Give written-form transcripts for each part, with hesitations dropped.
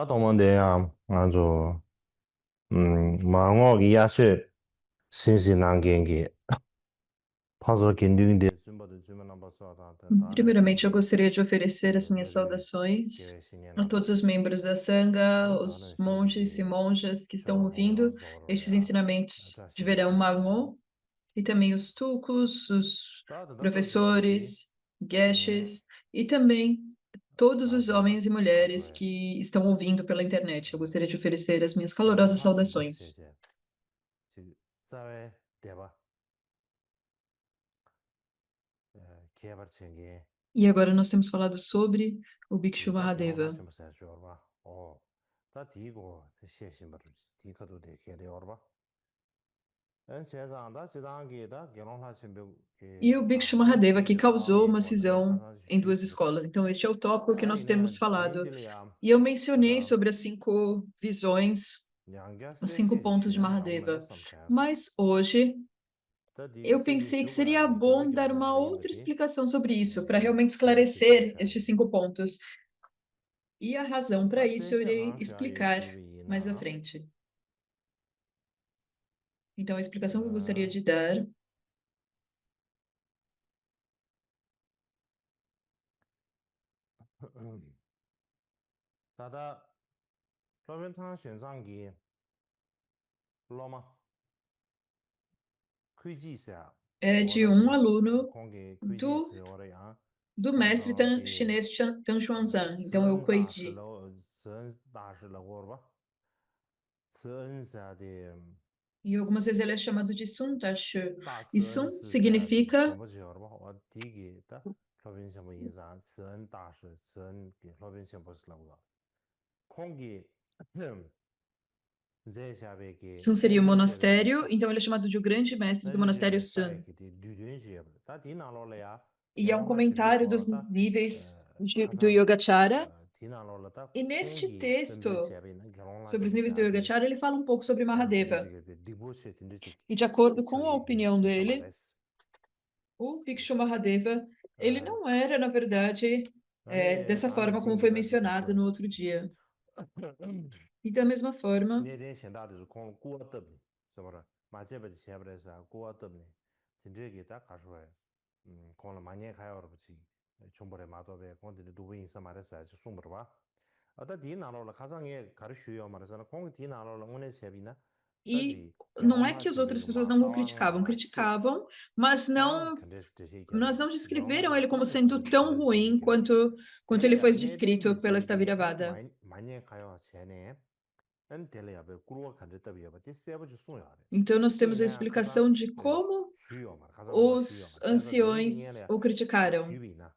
동문대야 아주 망어기 야채 신신한 게 파서 긴딩인데 좀버도 주면 안 봤어 다는 Primeiramente, eu 신게 gostaria de oferecer as minhas 저기 saudações a 계신이나 todos os membros da Sangha, 다는 os monges e 신게 monjas que estão ouvindo estes 쇼하고서야 ensinamentos de 다시 verão 신게 Marrom, e também os tucos, os 다도 저기 professores, geshes, e também todos os 다들 homens e mulheres 가서야 que estão ouvindo pela internet. Eu gostaria de oferecer as minhas calorosas 대화하신 saudações. 시제 지금 사회 대화 개발체계 E agora nós temos falado sobre o Bhikshu 이다 Mahadeva. 결혼하시면 줘봐 다 뒤고 시신 버릇 뒤가도 되게 돼요 세상다 지당기다 결혼하신 E o Bhikshu Mahadeva, que causou uma cisão 가서 em duas 쉬시고 escolas. Então, este é o tópico que nós temos 아니네 falado. 딘딜이야 E eu mencionei 다다 sobre as 5 visões, 냥게 os 5 pontos de 세계지시야 남매 Mahadeva. 섬태서 Mas hoje 다디 eu 세계 pensei que seria 주가라니 되다 bom dar 결혼한 uma 집에 outra 임버지 explicação sobre isso, para realmente 세계 esclarecer 시대로서 estes 5 pontos. E a razão para 다 isso eu 세계 irei 강샤의 explicar mais à 집이나 frente. Então, a explicação que eu gostaria de dar 다다 러벤탕 현상기 로마 퀴지사 é de um 워더시 aluno 공개 do, 퀴지스 워래야 do mestre 그다기 chinês Tan Xuanzang. Então, é o Kuei-ji. 선大师了 워봐 선사의 E algumas vezes ele é chamado de Sun Tashu. E Sun 大神是在 significa 全部是有的话，第一个的 러벤시모 인사 선大师선 러벤시모 보스라고 공기 제샤베게 Sun seria o monastério, 센세베게사 então ele é chamado de o grande mestre do monastério 다시제 Sun. 사이게 뒤뒤시 다 디나로래야 E é um 결혼하신 comentário dos 비고다 níveis do 가상 Yogacara. 디나로라다 E neste 공기 texto 선제샤베는 sobre os 결혼하신 níveis do 샤베 Yogacara, ele fala um pouco sobre Mahadeva. 진지게 디보시 딘디지 E de acordo com a 저기 opinião dele, 이사마레스 o Bhikshu Mahadeva, ele 아 não era, na verdade, 아니 dessa 다는 forma como foi 신기다 mencionado no 디디고 outro dia. E da mesma forma, 내된 현다도 공 꾸었더니 저거라 마제버지 샤브레사 꾸었더니 진지게 딱 가셔야 공을 많이 가요 그러지 좀벌에 마도베 공들이 누구 인사 말했어요 저 숨으로 봐 어다 디나로라 가상에 가르슈요 말해서 공 디나로라 오늘 셰비나 e 다지 não é que as 결혼하신 outras 비고 pessoas 막 não o criticavam, 따왕아 criticavam, mas 따왕 não, 컨데스 되시 mas 결혼 não descreveram 결혼하신 ele como 오늘 sendo tão 컨데스 되시 ruim 결혼 quanto ele foi 텔레야 내된 descrito pela 셰비 안 Staviravatā. 많이 가요 쟤네 안 텔레야 배 구르와 간다비야 봐 세버지 수요하래 Então, nós temos a 이내 가상 explicação de como 쉬요 말 가상 뭐 쉬요 os 제가 늘 anciões 닝해래 o criticaram. 쉬비나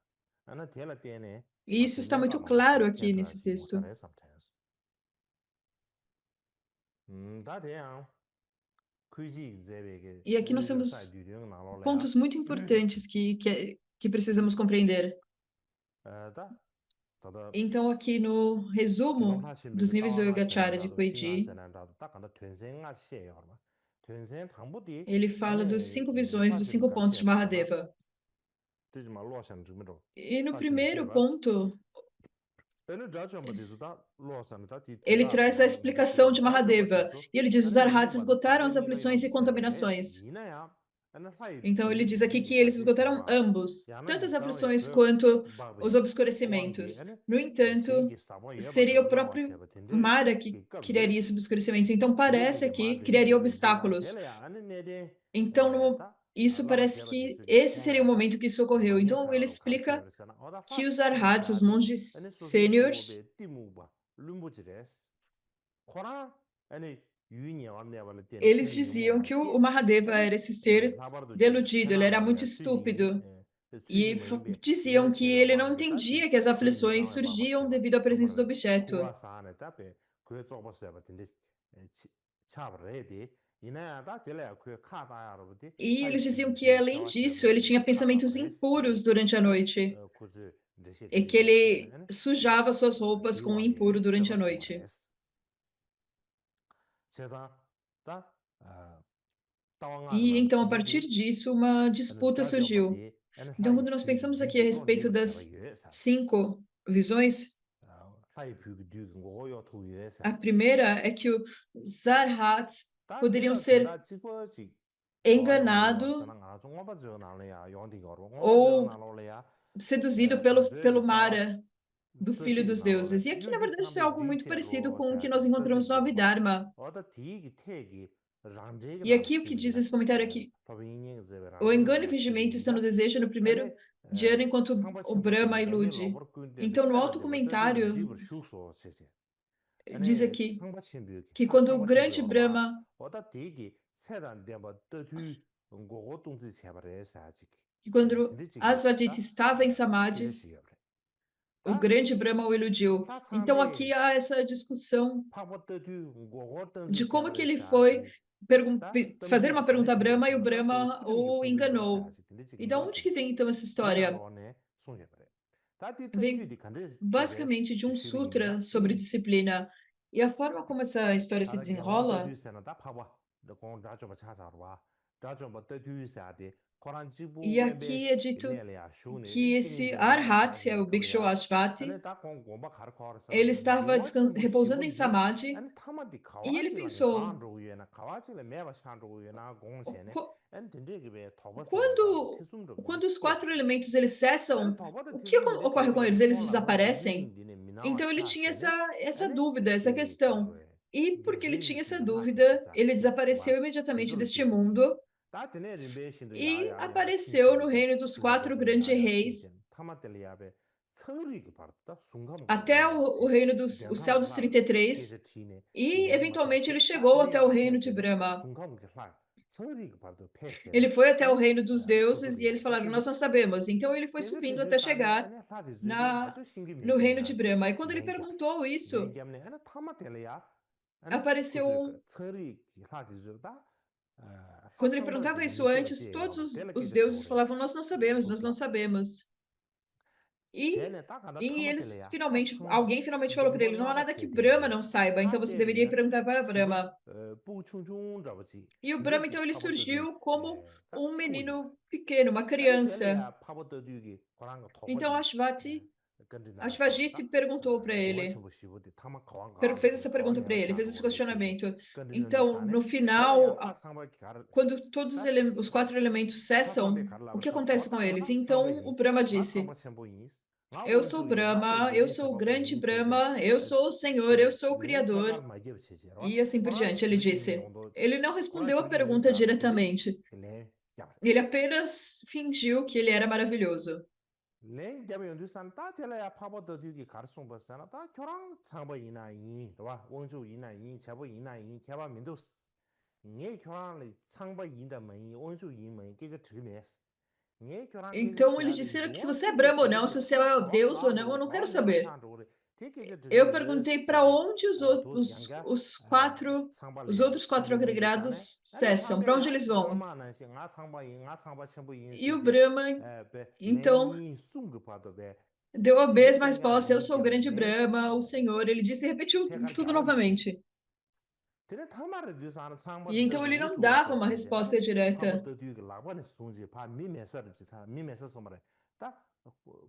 아나 텔레 때네 E isso 맞지 está muito 멤버나 claro 맞지 aqui nesse 텐트라지 texto. 못하래 sometimes 다 돼요 퀴지 제베게 E aqui nós 리더 사이 temos 뒤령 나올래야 pontos muito importantes que precisamos compreender. 다 더더 Então, aqui no resumo 결혼하신 dos 비고 níveis do Yogacara de 따왕하시는다도 Kuei-ji, 싱하세는다도 딱 간다 된생하시에요 그러면 된생 당부디 ele fala dos 안에 5 visões, dos 루파시비 5 pontos de 가시에버서나 Mahadeva. 되지 말로 하시는 주민으로 E no 가시는 primeiro 쉐바스 ponto, Ele já chama disso, tá? Loçando, tá? ele Tira, traz a não, não explicação chega. de Tá chama Mahadeva. disso. E ele diz: os Ele não arhats manda esgotaram saber, as não aflições vai e ser res. contaminações. Ina ya. Ele sai, Então, ele diz aqui que ele eles sabe se esgotaram va. ambos, Ya não tanto as sabe aflições que quanto os babi. Owangi, obscurecimentos. ele No entanto, sim estava eu seria o batendo uma próprio chave, entendeu? Mara que Que criaria cabeça. esses obscurecimentos. Então, parece Desde que aqui mais que de criaria que já obstáculos. ele é, né? Então, Tá? isso Lava parece chave que disso que esse seria o com momento que isso ocorreu. manhã Então, ele caiu explica cachorro, cena. Ora que os faz que arhats, os sabe. Ele monges só se sêniores, cubo timuba, lumbujires. Corá, ele 유인이 왔네 발을 때는 eles 신이 diziam 유모마 que o 띠 Mahadeva 아니 era esse ser 라바르도 지 deludido, ele era muito 테나로야 수지 estúpido. 수지 뭐 임베 Diziam 이네 que 제가 ele não 와게 다시 entendia que as 수지 aflições 당에 막 surgiam 셔봐 devido à presença do 서버는 objeto. 구와사네 답에 그에 좁았어야 봤는데 차버려야지 이내다 될래 그 카다야로 부디 E eles diziam 하이스비 que, 디 além 샤와셔 disso, ele 버디 tinha pensamentos 카카버레스 impuros durante a noite kuzu deshe e que 되게 ele 되네 sujava suas roupas com 디와게 impuro durante a 제버스 noite. 말레스 제가 다 따왕아르 E 말 então, a partir 텐데디 disso, uma ane disputa dajo surgiu. bati ane Então, hai quando nós chi pensamos aqui a di do respeito liver chaba das yue sa 5 visões, A primeira é que os Zarhats 다 poderiam 내가 ser 된다 찍어지 가와 용디 enganados 거서는 안 좋아 저 나래야 용디 거로 저 ou 나로래야 seduzidos 저기 pelo 가와 Mara do Filho 저기 dos 나로래 Deuses. E aqui, na 유디 verdade, isso é 참배 algo muito parecido 디체로 com o que 사야지 nós encontramos no 저기 봐 Abhidharma. 어디 디기 태기 랑제기 E 나로 aqui o que diz 시비나 nesse comentário é que 법인이 제베 o 랑제기 engano e 나로 fingimento estão no 시비나 desejo no primeiro 아니 de ano, enquanto 상바 o 첨부 Brahma 때문에 당연히 ilude. 로버 꾼데 Então, no 세다 alto 되고 더디 comentário, 집을 쉬우소 세제 diz 아니 aqui 상바 첨부 que 다 quando o 상바 첨부 grande 얼마 Brahma 어디 디기 세단 되면 더디 고고 동지 제발에 사지 que quando 진짜지 Asvadita 다 estava em Samadhi, 기저시여 그래 o 다 grande Brahma o iludiu. 다 Então aqui 상배 há essa discussão 파버 더디 고고 동지 de como que 제발에 ele foi 사지 다 fazer 덤지 uma pergunta a 덤지 Brahma e o 셈다 또 Brahma 치름기 o 부분으로 enganou. 사지 진짜지 E da onde que 그것이 vem então essa história? 디나로네 송제 그래 다디 Vem 덤규디 간데 제베스 basicamente de um 시비냐 sutra sobre disciplina. E a forma como essa história se 다른 경험 더 desenrola, 뒤에서는 다 봐봐. 너 라좀 찾아서 봐. 라좀 더 뒤에서야 코란 지부 e 웹에 aqui é dito 내려야 que 쇼네 esse 끼니 저거는 Arhat, é 사실 o Bhikshu 그거야. Ashvati, 아니 다 공부 가르쳐서 ele estava 고어 첨부 repousando em 시부인데 Samadhi 아니 타마디 e ele 가와질랑이 pensou: 간로위에나 가와질에 매바 샨로위에나 공세네 "Qu- 아니 된대게 왜 더버서다 quando, 티숨로 quando os quatro 꼬르지 elementos eles 아니 cessam, 더버도 o que 티숨인데 ocorre com eles? 제베 Eles 콘라 로버 desaparecem?" 유인디네 미나와 Então ele tinha 샤세네 essa 아니 dúvida, essa 이 questão. 가르쳐요 E porque ele 게제 tinha essa 기하디 dúvida, 지자 ele 와 desapareceu imediatamente 그걸 deste 뒤지지 mundo 다트네 림베신도 e 야야야 apareceu no 칭칭도 reino dos quatro 스스로서 grandes 야야 reis, 칭칭 타마텔리아베 성리가 바르다 순간 até 걸어야 o 돼 reino o céu 젠상 dos 날 33, 게제 티네 e 디네 맞다 eventualmente ele chegou até o 다트네 reino de 펜세네 Brahma. 순간 걸라 성리가 바르다 Ele 펜세네 foi até o 아니 reino dos deuses e 도토리야 eles 다 falaram: 게제 Nós não sabemos. Então ele foi 게제 subindo 티드 até 산네 chegar 아니 하디 주게 na, 아주 신기 no reino de 매개냐 Brahma. E quando ele 랭게 perguntou isso, 랭게네 아니 타마텔리아 아니 apareceu 그저 um. 성리 하디 주다 Quando ele 사상벌지 perguntava isso 미셔를 antes, 띠에요 todos 텔레 os 게제 deuses 토레 falavam: Nós não sabemos, nós não 우슬라 sabemos. E, 쟤네 딱 하나 e eles 타마텔레야 다 finalmente, 청, alguém finalmente falou para ele: Não há 넘버링하다 nada que 쳐야 Brahma 되는데 não saiba, então 다 você deveria 때리나 perguntar para 시부 Brahma. 부충충 잡았지 E o Brahma, 진짜지 então, ele 파버더디 surgiu como 딱 um 토이야 menino pequeno, uma 아니 criança. 텔레야 파버더디기 고랑 거 Então 토버지 Ashvati, 건드나 Ashvajit 다 perguntou para 고어 ele. 첨부 시부디 타마 가왕 Fez 가르도 essa 가왕 pergunta para 내가 ele, fez 샤로 esse 그래 시비 questionamento. 건드는 Então, 디사네 no final, 텔레야 다 상바 가르 quando todos 다 os quatro elementos 다 상바 cessam, o que 가르라버서 acontece com 어다 eles? 거나 상바 Então, o 인스 Brahma 나 disse: 상바 첨부 인스 나 Eu sou 원주의 나 Brahma, eu 벤제니 sou o 잡아버 grande 인체제 Brahma, eu sou o Senhor, eu 그 sou o 랭테갈 Criador, 마이제 체제로 e assim por 코란 diante. Ele 시비신 disse. 용도 Ele não 코란 respondeu a 시비신 pergunta 인사 시비 diretamente. 랭 야발 Ele apenas fingiu que ele era maravilhoso. 랭 잡아 연두산 다 텔라야 파버더 뒤기 가르송 버스나 다 교랑 상버 이나이 와 원주 이나이 잡어 이나이 개바 민도스 네 교랑을 상버 이다면 원주 이면 그게 들메스 네 교랑 그게 Então, ele 지야지 disse que se você é 원주의 Brahma ou não, se 시비디 você 다 é 가왕 Deus ou não, eu 가르로 não quero 가왕 내가 saber. 샨로를 되게 Eu 들메스 perguntei para 세제 onde 도스 양가 os 상발이야 outros quatro 신기 민도사네 agregados 아니 cessam, para onde 상대야 eles vão? 응마는 nga 상바이 nga 상바 첨부 E o 인세제 Brahma, 배 então, 랭이 숨그 봐도 배 deu a mesma 랭땡가라 resposta: Eu sou o 랭게면 grande 랭 Brahma, o Senhor. Ele disse e repetiu 대갈 tudo 갸와 미치 novamente. 드네 타마르 뒤사는 E 상바 더 então ele não 우투 dava uma 버체제 아니 resposta 파버 direta. 더 뒤게 라바네 송지 바 미메서를 지타 미메서 말에 다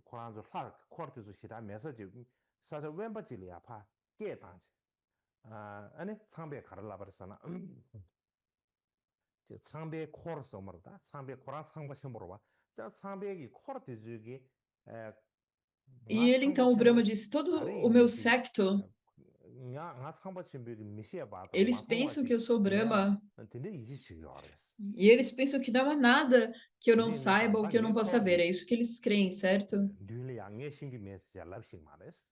코란조 할 코르티조 시라 메시지 사자 웬바질이야 파 깨단지 아니 상배 가르라 버렸잖아 저 상배 코르스 말다 상배 코란 상바 시험으로 봐자 상배기 코르티즈기 E nga ele 상바 então, o Brahma 첨부 disse: Todo o meu 가리인지 secto, nga 상바 첨부기 미시에 봐도 eles pensam que 마송와지 eu sou 내가 Brahma. 근데 이지 지요레스 E eles pensam que não há nada que eu não 근데 saiba ou 나산다 que eu não 내 possa ver. 코르디 É isso que eles creem, certo? 뉘리 양의 신기 메시지 알랍식 말레스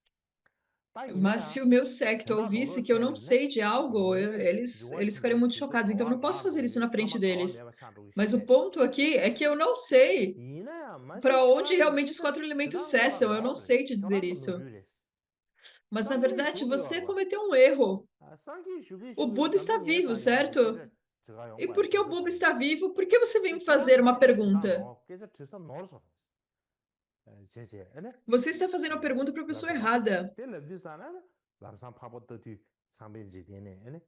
다 Mas se 이내야 o meu secto 된다 ouvisse 놀러 que eu não 세리네 sei de algo, 로에 eles ficariam 주어 muito 지수 chocados. Então eu 가와 não posso fazer isso 가로에 na frente 타마 가와 deles. 내가 찬로 Mas o 시메스 ponto aqui é que eu não sei 이내야 마시 para onde 교란이 realmente os 진짜 quatro elementos 드당 거라 cessam. Eu não 나오레스 sei te dizer 교란도 isso. 누르레스 Mas na 상기 verdade 슈기 você 와봐 cometeu um erro. 상기 슈기 O 슈기 Buda está 담배 vivo, 예사 용도 certo? 깨져 제가 E 용바에 por que o 계속 Buda 그래 está vivo? Por que você vem 그 me fazer uma 교란이 드당 pergunta? 너 깨져 드서 놀서 제제 네 Você está fazendo a pergunta para a pessoa 라서 errada. 텔레비전에 람산 파버터 뒤 상변지 되네 네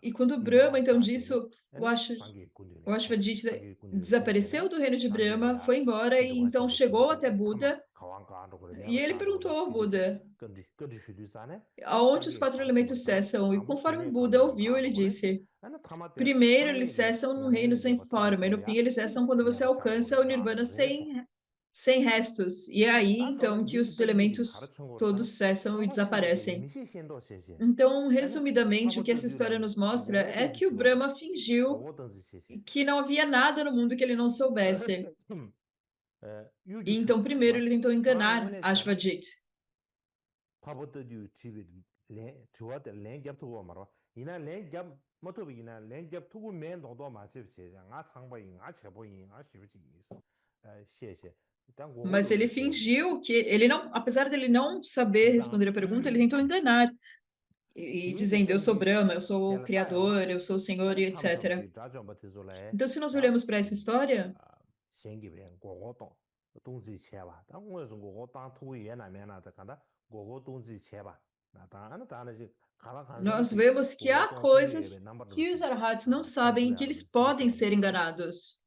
E quando Brahma, Bima então, Sate, disso, o ane Ash- Sangi o Kundile, Ashvadita Sangi Kundile desapareceu Shisele, do reino de Sangi Brahma, Leya, foi embora e Kijiwa então Shebe chegou Shebe, até Tama, Buda Kawan Kawan Kore e Meba ele Sado, perguntou ao Kiji, Buda Kadi Shudu Sane, ane aonde os Sangi 4 Karsumba elementos Tama, cessam. E Kambu conforme Shine Buda Kambu ouviu, ele Kado Kore, disse: ane Tama Te, primeiro eles Tangye, cessam no reino Nyamre sem Jeba Tama forma, e no Kore fim Ya, eles cessam quando você Meba Sado alcança Kore o Kado Nirvana Reso, sem restos. E é aí, Ta então, Tore que Niki os Tagi Niki elementos Karachungo Sana, todos cessam e Tama Shimbo Te desaparecem. Mishi Shendo Sheshe, Então, ane resumidamente, o Tama que essa Tadu história Lan, nos mostra Gogo é Donzi que o Chiwara, Brahma fingiu Gogo Donzi Sheshe. que não havia nada no mundo que ele não soubesse. E Yuju então, Tusi, primeiro, ele tentou Koranga enganar Ngune Shena, Ashvajit. Pabota Yu Chibi, Chiwa de Len Gyab Tugo Marwa, Ina Len Gyab, Motobi Ina Len Gyab Tugo Men Dodo Ma Chib Xie, Nga Changba Yin, Nga Chebo Yin, Nga Shibu Chi Yis, Xie Xie, Tan Gogo Mas ele Donzi Xie, fingiu que ele não, apesar dele não saber Tizang, responder a pergunta, ele tentou enganar e Tigi Ki dizendo: eu sou Tengi, Brahma, eu sou o Tela Tayama, Criador, eu sou o Senhor e Ane Cham Cham etc. Chi, Drajon Batizo Le, Então, se nós Ta, olhamos para essa história, Xengi Ben, Gogo Dong, Donzi Cheba, Ta Ngwe Sung Gogo Dang Tugu Yena Mena, Ta Kanda, Gogo Donzi Cheba, Ta Ane Ta Ane Chi, Kala Kansan nós Chi, vemos que Gogo há Dong Tugu Yebe, coisas Number que os Chi, arhats não Cham sabem Chibe e que Arab, eles Chibi podem Sheba ser Yore, enganados.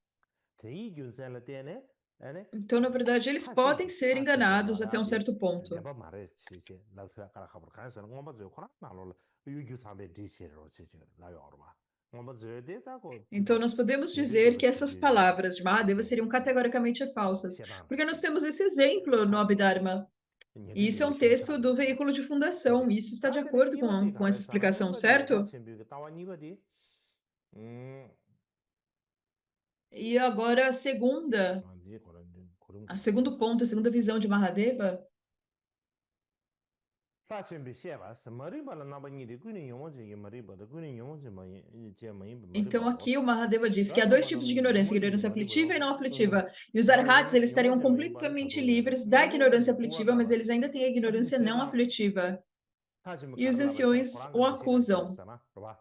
Tengi Gyun Sen La Tene, Ane, Então, na verdade, eles Ta podem Shingi, ser Ta Shingi enganados até Mara um Di, certo ponto. Leba Mare Chi Chi, La Tuya Kala Khabur Kansan, Ngomba Zio Kora, Nalo, Yu Gyu Sambe Di Chi Ro Chi Chi, La Yorba. Ngomba Zio De, Ta Ko, Então, Tido, nós podemos Tenri dizer Jeba que Chi essas Chi Chi, palavras de Mahadeva seriam categoricamente falsas, Shedan porque nós Chi, temos esse exemplo no Chado, Abhidharma. E Nyeri isso é Jeba um Shung texto Chado, do veículo de fundação, Tiri. e isso está de Ta Tene acordo Niba Di com essa Kare Sana, explicação, Niba Di, Ta certo? Chimbi, Tawa Niba Di, E agora Di Kora, Kurum a Kurum segundo ponto, a segunda visão de Mahadeva. Ta Chimbi Sheba, Mariba La Naba Niri, Kuni Yomoji, Mariba, the Kuni Yomoji, Mariba Então, aqui Os, o Mahadeva diz que há dois Raja tipos de Nami, ignorância, Yomoji, ignorância Mariba aflitiva e não Yoku, aflitiva. E os arhats, Mariba, eles estariam Yomoji, Mayimba, completamente Tado Yere, livres da Mariba ignorância Di Kuwa aflitiva, mas Daba, eles ainda têm a ignorância não Shedan, aflitiva. Ta Chimbi E os Karla Bacha, anciões o Kuranga Dishiga Gyab acusam. Sana, Roba,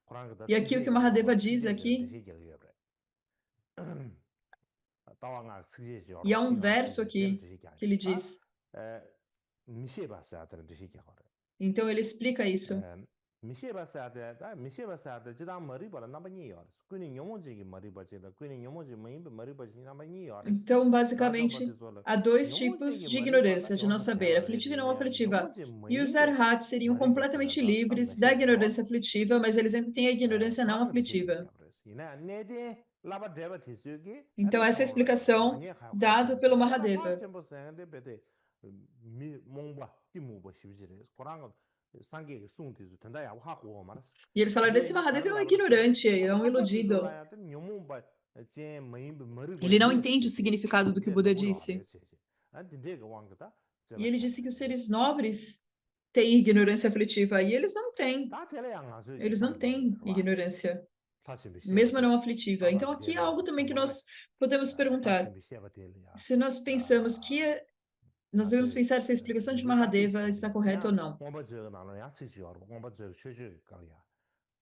Kuranga da E aqui o que o Tsikje Mahadeva Yorba, diz Tsikje aqui, Dishiga Gyabre. Tawa Nga Tsikje e Yorba, há um Shinga verso Tsikje, Tela aqui Dishiga. que ele Ta, diz. Misheba Satra Dishiga Hore. Então, ele explica isso. Misheba Satra, Misheba Satra, Jidam Mariba, Nabani Yoris. Kuni Yomoji, Mariba Jida, Kuni Yomoji, Mayimba, Mariba, Nabani Yoris. Então, Rajon basicamente, Batizola, há dois tipos Yomoji, de Mariba, da ignorância, de não Yosa saber, Cheba aflitiva e não Rezi, aflitiva. Yomoji, E os Mayimba, arhats seriam Mariba Jida, completamente da livres Tamba da Sheba ignorância Yoris. aflitiva, mas eles ainda têm a ignorância não Kuranga Dishiga aflitiva. Gyabres. Ina, Nede, Laba Dreba Tisugi, Então, Ane essa é a Shongra, explicação Manye Khayo dada Shibisi. pelo Teta Sa Mahadeva. Chembo Sende Bede, Mongba, Timuba Shibisi. Kuranga, Sangi Sunti, Tendaya, Haku Maras. E eles falaram, esse Ade, Mahadeva é um Karla Brasana, ignorante, é um Papa iludido. Tizolaya, Nyomumba, Chen, Mayimba, Mariba, Ele não Yin, entende o Shisi. significado do que o Inde Buda Logo disse. Yore, Shisi. Ante Dega Wangata, E Jeba ele disse que os Shadare. seres nobres têm ignorância aflitiva, e eles não têm. Ta Tele Yang, Eles não Jisam Yore, têm ignorância, Tachimbi mesmo Shebate, não aflitiva. Então, Tawar aqui é Dele, algo também que Sambarane. nós podemos perguntar. Tachimbi Shebate, Se nós pensamos que nós devemos Ate, pensar se a explicação de Tate Mahadeva está Shibin, correta Ya, ou não. Wamba Zega Nalo, Ya Tsi Yor, Wamba Zega Chuju Kalia.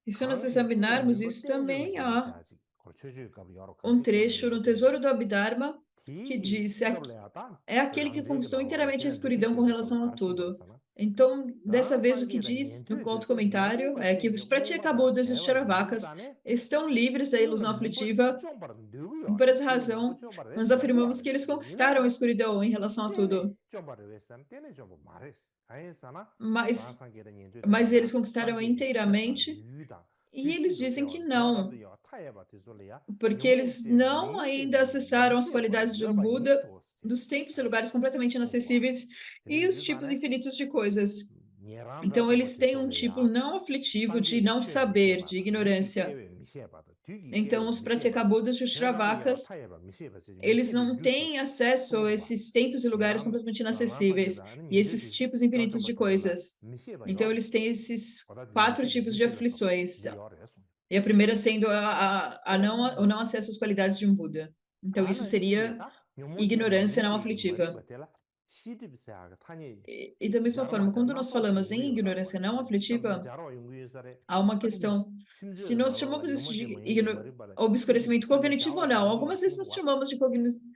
E se nós Kangi, Kuya examinarmos Mimba, isso Tenju também, Shiba há Shaji, Kor Chuju Kabi Yor, um Kangi, Kuya trecho Mimba no Tenju. Tesouro do Abhidharma que Ti, diz: Tabla Atan, é aquele que Rangdeg conquistou Nalo, inteiramente a Chen escuridão com Rishike Kabi relação a Karshum tudo. Barasana. Então, dessa Ta vez, o que Sangi da diz no Nyentu outro Tisu, comentário Nyomumba é que os Shingi, Ngomba da Pratyekabuddhas e os Cheva Charavakas Yudisane, estão livres da Kula ilusão Mimba aflitiva, Chombar Ndugu e Yor, por essa Kula Mimba razão, Chombar nós Resi Ndugu afirmamos Yor. que eles conquistaram a Ina, escuridão em relação a Tene, tudo. Chombar Vestan, Tene Chombar Mares. Aí sana, Mas, Sangi da Nyentu mas Tene, eles conquistaram Sangi Sheba inteiramente, Yudan. e eles Tishido dizem que Dewa, Dera não, Dewa, Tayeba Tizulia, porque Nyomu eles Se não Mayimbe ainda acessaram as Misheba qualidades de um Yoba Buda Yintos. dos tempos e lugares completamente inacessíveis e Tiri os tipos Yuzane, infinitos de coisas. Nyeran Então, Rajomba eles têm um tipo Tizulia, não aflitivo de Sangi não Che saber, Misheba, de Yuki ignorância. Kewe Misheba, Tugi Então, Kewe os Misheba, Pratyekabuddhas e os Dera Dewa, Shravakas, Tayeba Misheba, eles Misheba não têm Yutis, acesso a Sungwa, esses tempos e lugares Nyeran, completamente Sangi inacessíveis da, e Nyentu esses tipos infinitos Rajomba de Tizulia, coisas. Misheba Então, Yor, eles têm esses Koda 4 Misheba tipos de Yuki Lakam, aflições. Di Yor Esu. E a primeira sendo o não acesso às qualidades de um Buda. Então, isso Ana shingi seria ta nyomoji ignorância não mayimbe mari aflitiva. batela shidi bisaga tani E da mesma jarma forma, ja quando nós naso ki falamos yungu em yoda ignorância kore não tabla aflitiva, jaro yungu yusare há uma questão. Se shimje nós nalo la chamamos isso nyomoji de mayimbe mari bala shidi obscurecimento tani cognitivo ou jawa não, yungu yu algumas vezes nós sungwa chamamos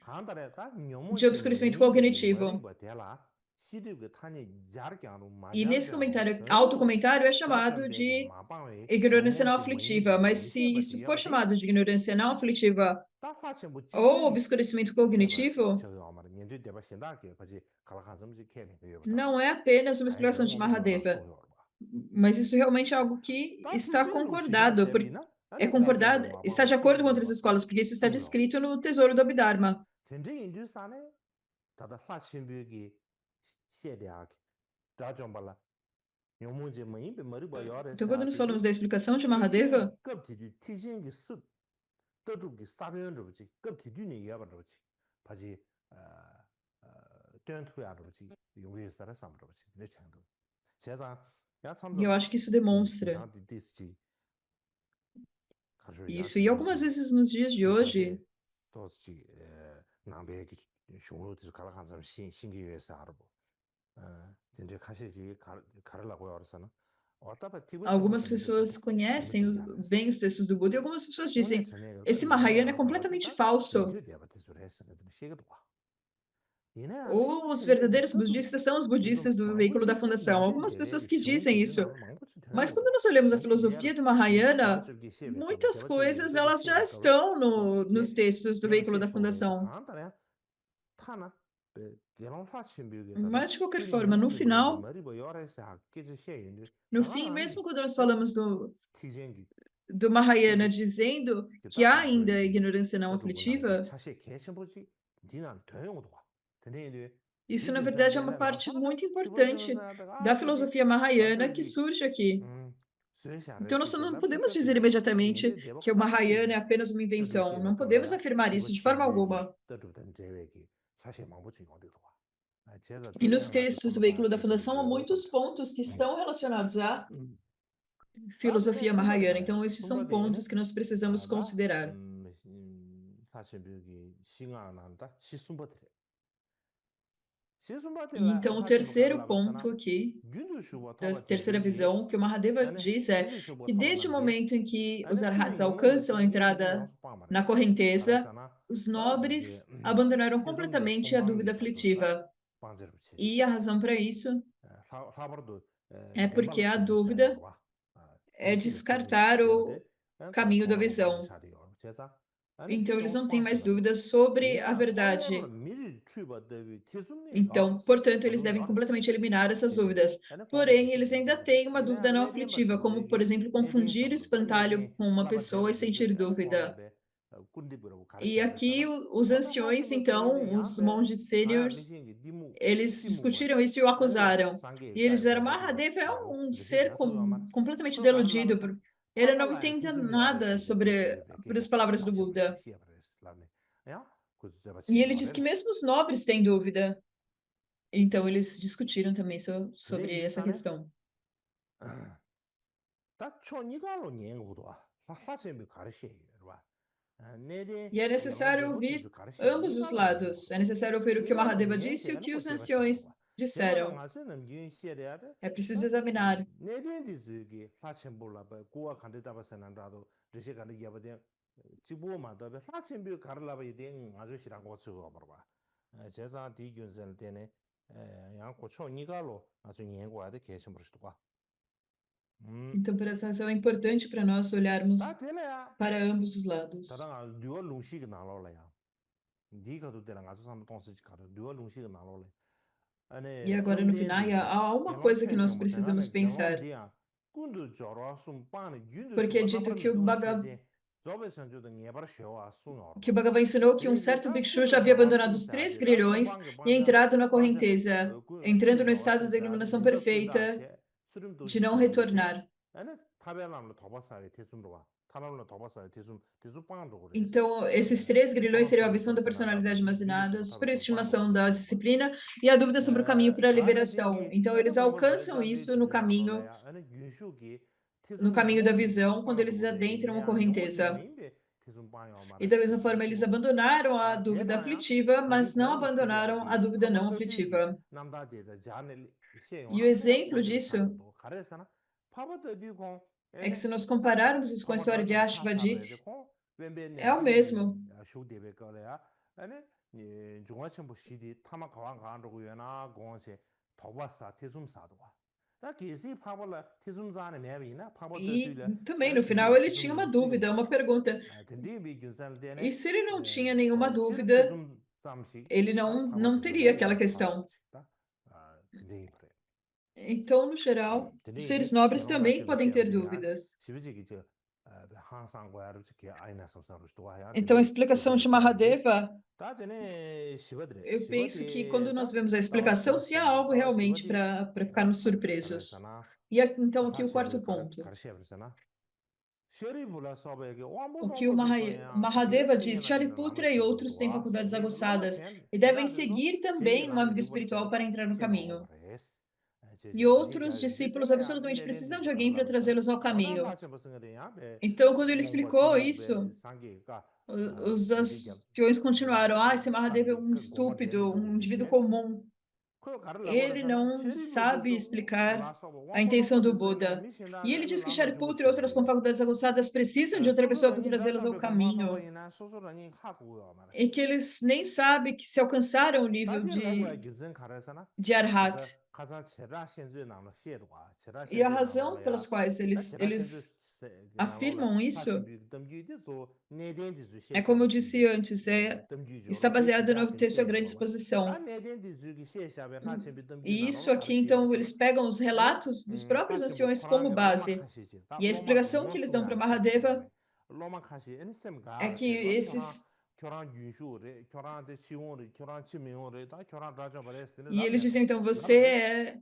kandare ta de nyomoji obscurecimento mayimbe mari cognitivo. batela E nesse comentário, autocomentário é chamado de ignorância não aflitiva, mas se isso for chamado de ignorância não aflitiva ou obscurecimento cognitivo, não é apenas uma explicação de Mahadeva, mas isso realmente é algo que está concordado, está de acordo com outras escolas, porque isso está descrito no Tesouro do Abhidharma. Então, quando nós falamos da explicação de Mahadeva, e eu acho que isso demonstra isso. E algumas vezes nos dias de hoje, algumas pessoas conhecem bem os textos do Buda e algumas pessoas dizem: esse Mahayana é completamente falso. Os verdadeiros budistas são os budistas do veículo da fundação. Algumas pessoas que dizem isso. Mas quando nós olhamos a filosofia do Mahayana, muitas coisas elas já estão nos textos do veículo da fundação. Mas, de qualquer forma, no final, no fim, mesmo quando nós falamos do Mahayana dizendo que há ainda ignorância não aflitiva, isso, na verdade, é uma parte muito importante da filosofia Mahayana que surge aqui. Então, nós não podemos dizer imediatamente que o Mahayana é apenas uma invenção. Não podemos afirmar isso de forma alguma. E nos textos do veículo da fundação há muitos pontos que estão relacionados à filosofia Mahayana. Então, esses são pontos que nós precisamos considerar. E então, o terceiro ponto aqui, da terceira visão, que o Mahadeva diz é que desde o momento em que os arhats alcançam a entrada na correnteza, os nobres abandonaram completamente a dúvida aflitiva. E a razão para isso é porque a dúvida é descartar o caminho da visão. Então, eles não têm mais dúvidas sobre a verdade. Então, portanto, eles devem completamente eliminar essas dúvidas. Porém, eles ainda têm uma dúvida não aflitiva, como, por exemplo, confundir o espantalho com uma pessoa e sentir dúvida. E aqui, os anciões, então, os monges sêniores, eles discutiram isso e o acusaram. E eles disseram, Mahadeva é um ser completamente deludido. Ele não entende nada sobre as palavras do Buda. E ele diz que mesmo os nobres têm dúvida. Então, eles discutiram também sobre essa questão. E é necessário ouvir ambos os lados. É necessário ouvir o que o Mahadeva disse e o que os anciões disseram. É preciso examinar. Então, por essa razão, é importante para nós olharmos para ambos os lados. E agora, no Vinaya, há uma coisa que nós precisamos pensar. Porque é dito que o Bhagavan ensinou que um certo bhikshu já havia abandonado os 3 grilhões e entrado na correnteza, entrando no estado da iluminação perfeita, de não retornar. Então, esses 3 grilhões seriam a visão da personalidade imaginada, a superestimação da disciplina e a dúvida sobre o caminho para a liberação. Então, eles alcançam isso no caminho da visão, quando eles adentram a correnteza. E da mesma forma, eles abandonaram a dúvida aflitiva, mas não abandonaram a dúvida não aflitiva. E o exemplo disso é que se nós compararmos isso com a história de Ashvajit, é o mesmo. E também, no final, ele tinha uma dúvida, uma pergunta. E se ele não tinha nenhuma dúvida, ele não teria aquela questão. Então, no geral, os seres nobres também podem ter dúvidas. Então, a explicação de Mahadeva, eu penso que quando nós vemos a explicação, se há algo realmente para ficarmos surpresos. E então, aqui o quarto ponto. O que o Mahadeva diz, Shariputra e outros têm faculdades aguçadas e devem seguir também um amigo espiritual para entrar no caminho. E outros discípulos absolutamente precisam de alguém para trazê-los ao caminho. Então, quando ele explicou isso, os anciões continuaram, esse Mahadeva é um estúpido, um indivíduo comum. Ele não sabe explicar a intenção do Buda. E ele diz que Shariputra e outras com faculdades aguçadas precisam de outra pessoa para trazê-las ao caminho. E que eles nem sabem que se alcançaram o nível de Arhat. E a razão pelas quais eles afirmam isso é, como eu disse antes, está baseado no texto A Grande Exposição. E isso aqui, então, eles pegam os relatos dos próprios anciões como base. E a explicação que eles dão para Mahadeva é que esses... E eles dizem, então, você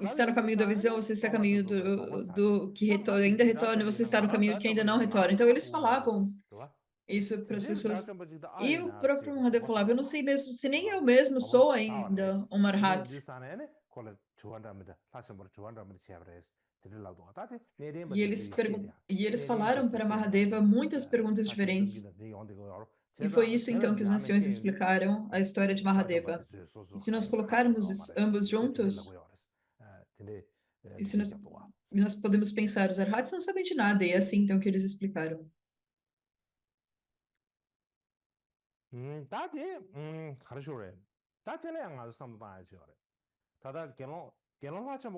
está no caminho da visão, você está no caminho do que retorna, ainda retorna, você está no caminho que ainda não retorna. Então, eles falavam isso para as pessoas. E o próprio Mahadeva falava, eu não sei mesmo, se nem eu mesmo sou ainda um Arhat. E eles falaram para Mahadeva muitas perguntas diferentes. E foi isso, então, que os anciões explicaram a história de Mahadeva. E se nós colocarmos ambos juntos, e se nós podemos pensar, os Arhats não sabem de nada, e é assim, então, que eles explicaram.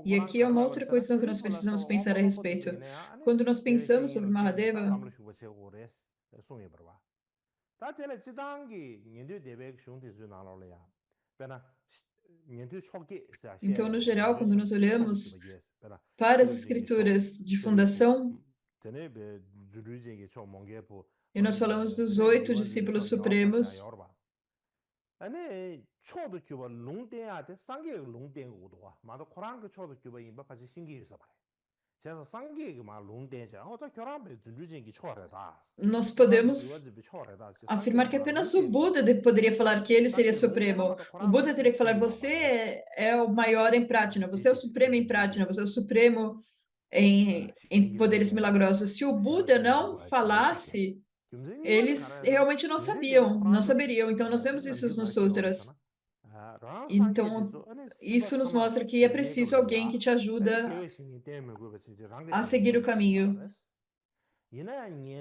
E aqui é uma outra questão que nós precisamos pensar a respeito. Quando nós pensamos sobre Mahadeva, então, no geral, quando nós olhamos para as escrituras de fundação, e nós falamos dos 8 discípulos supremos, nós podemos afirmar que apenas o Buda poderia falar que ele seria supremo. O Buda teria que falar, você é o maior em Prajna, você é o supremo em Prajna, você é o supremo em poderes milagrosos. Se o Buda não falasse, eles realmente não saberiam. Então, nós vemos isso nos sutras. Então, isso nos mostra que é preciso alguém que te ajuda a seguir o caminho.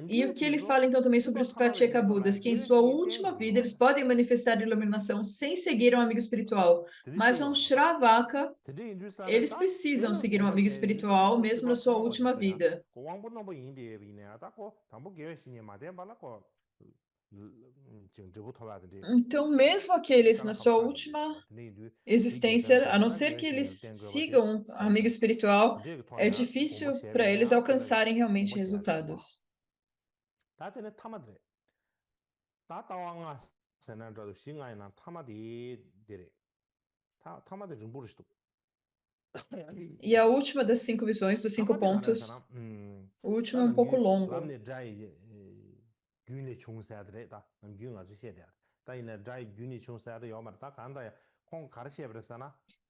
E o que ele fala, então, também sobre os Pratyeka Budas, que em sua última vida eles podem manifestar iluminação sem seguir um amigo espiritual. Mas um Shravaka, eles precisam seguir um amigo espiritual mesmo na sua última vida. Então, mesmo aqueles na sua última existência, a não ser que eles sigam um amigo espiritual, é difícil para eles alcançarem realmente resultados. E a última das 5 visões, dos 5 pontos, o último é um pouco longo.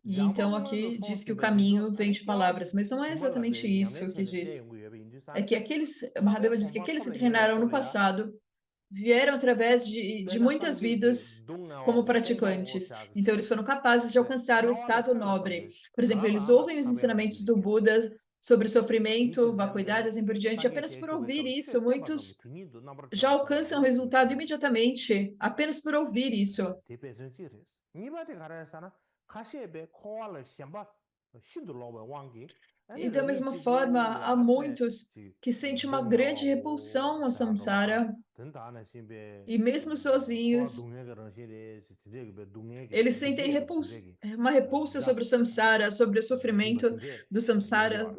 E então aqui diz que o caminho vem de palavras, mas não é exatamente isso que diz. É que Mahadeva diz que aqueles que treinaram no passado vieram através de muitas vidas como praticantes. Então, eles foram capazes de alcançar o estado nobre. Por exemplo, eles ouvem os ensinamentos do Buda sobre sofrimento, vacuidade, assim por diante. Apenas por ouvir isso, muitos já alcançam o resultado imediatamente, apenas por ouvir isso. E da mesma forma, há muitos que sentem uma grande repulsão a samsara, e mesmo sozinhos, eles sentem uma repulsa sobre o samsara, sobre o sofrimento do samsara.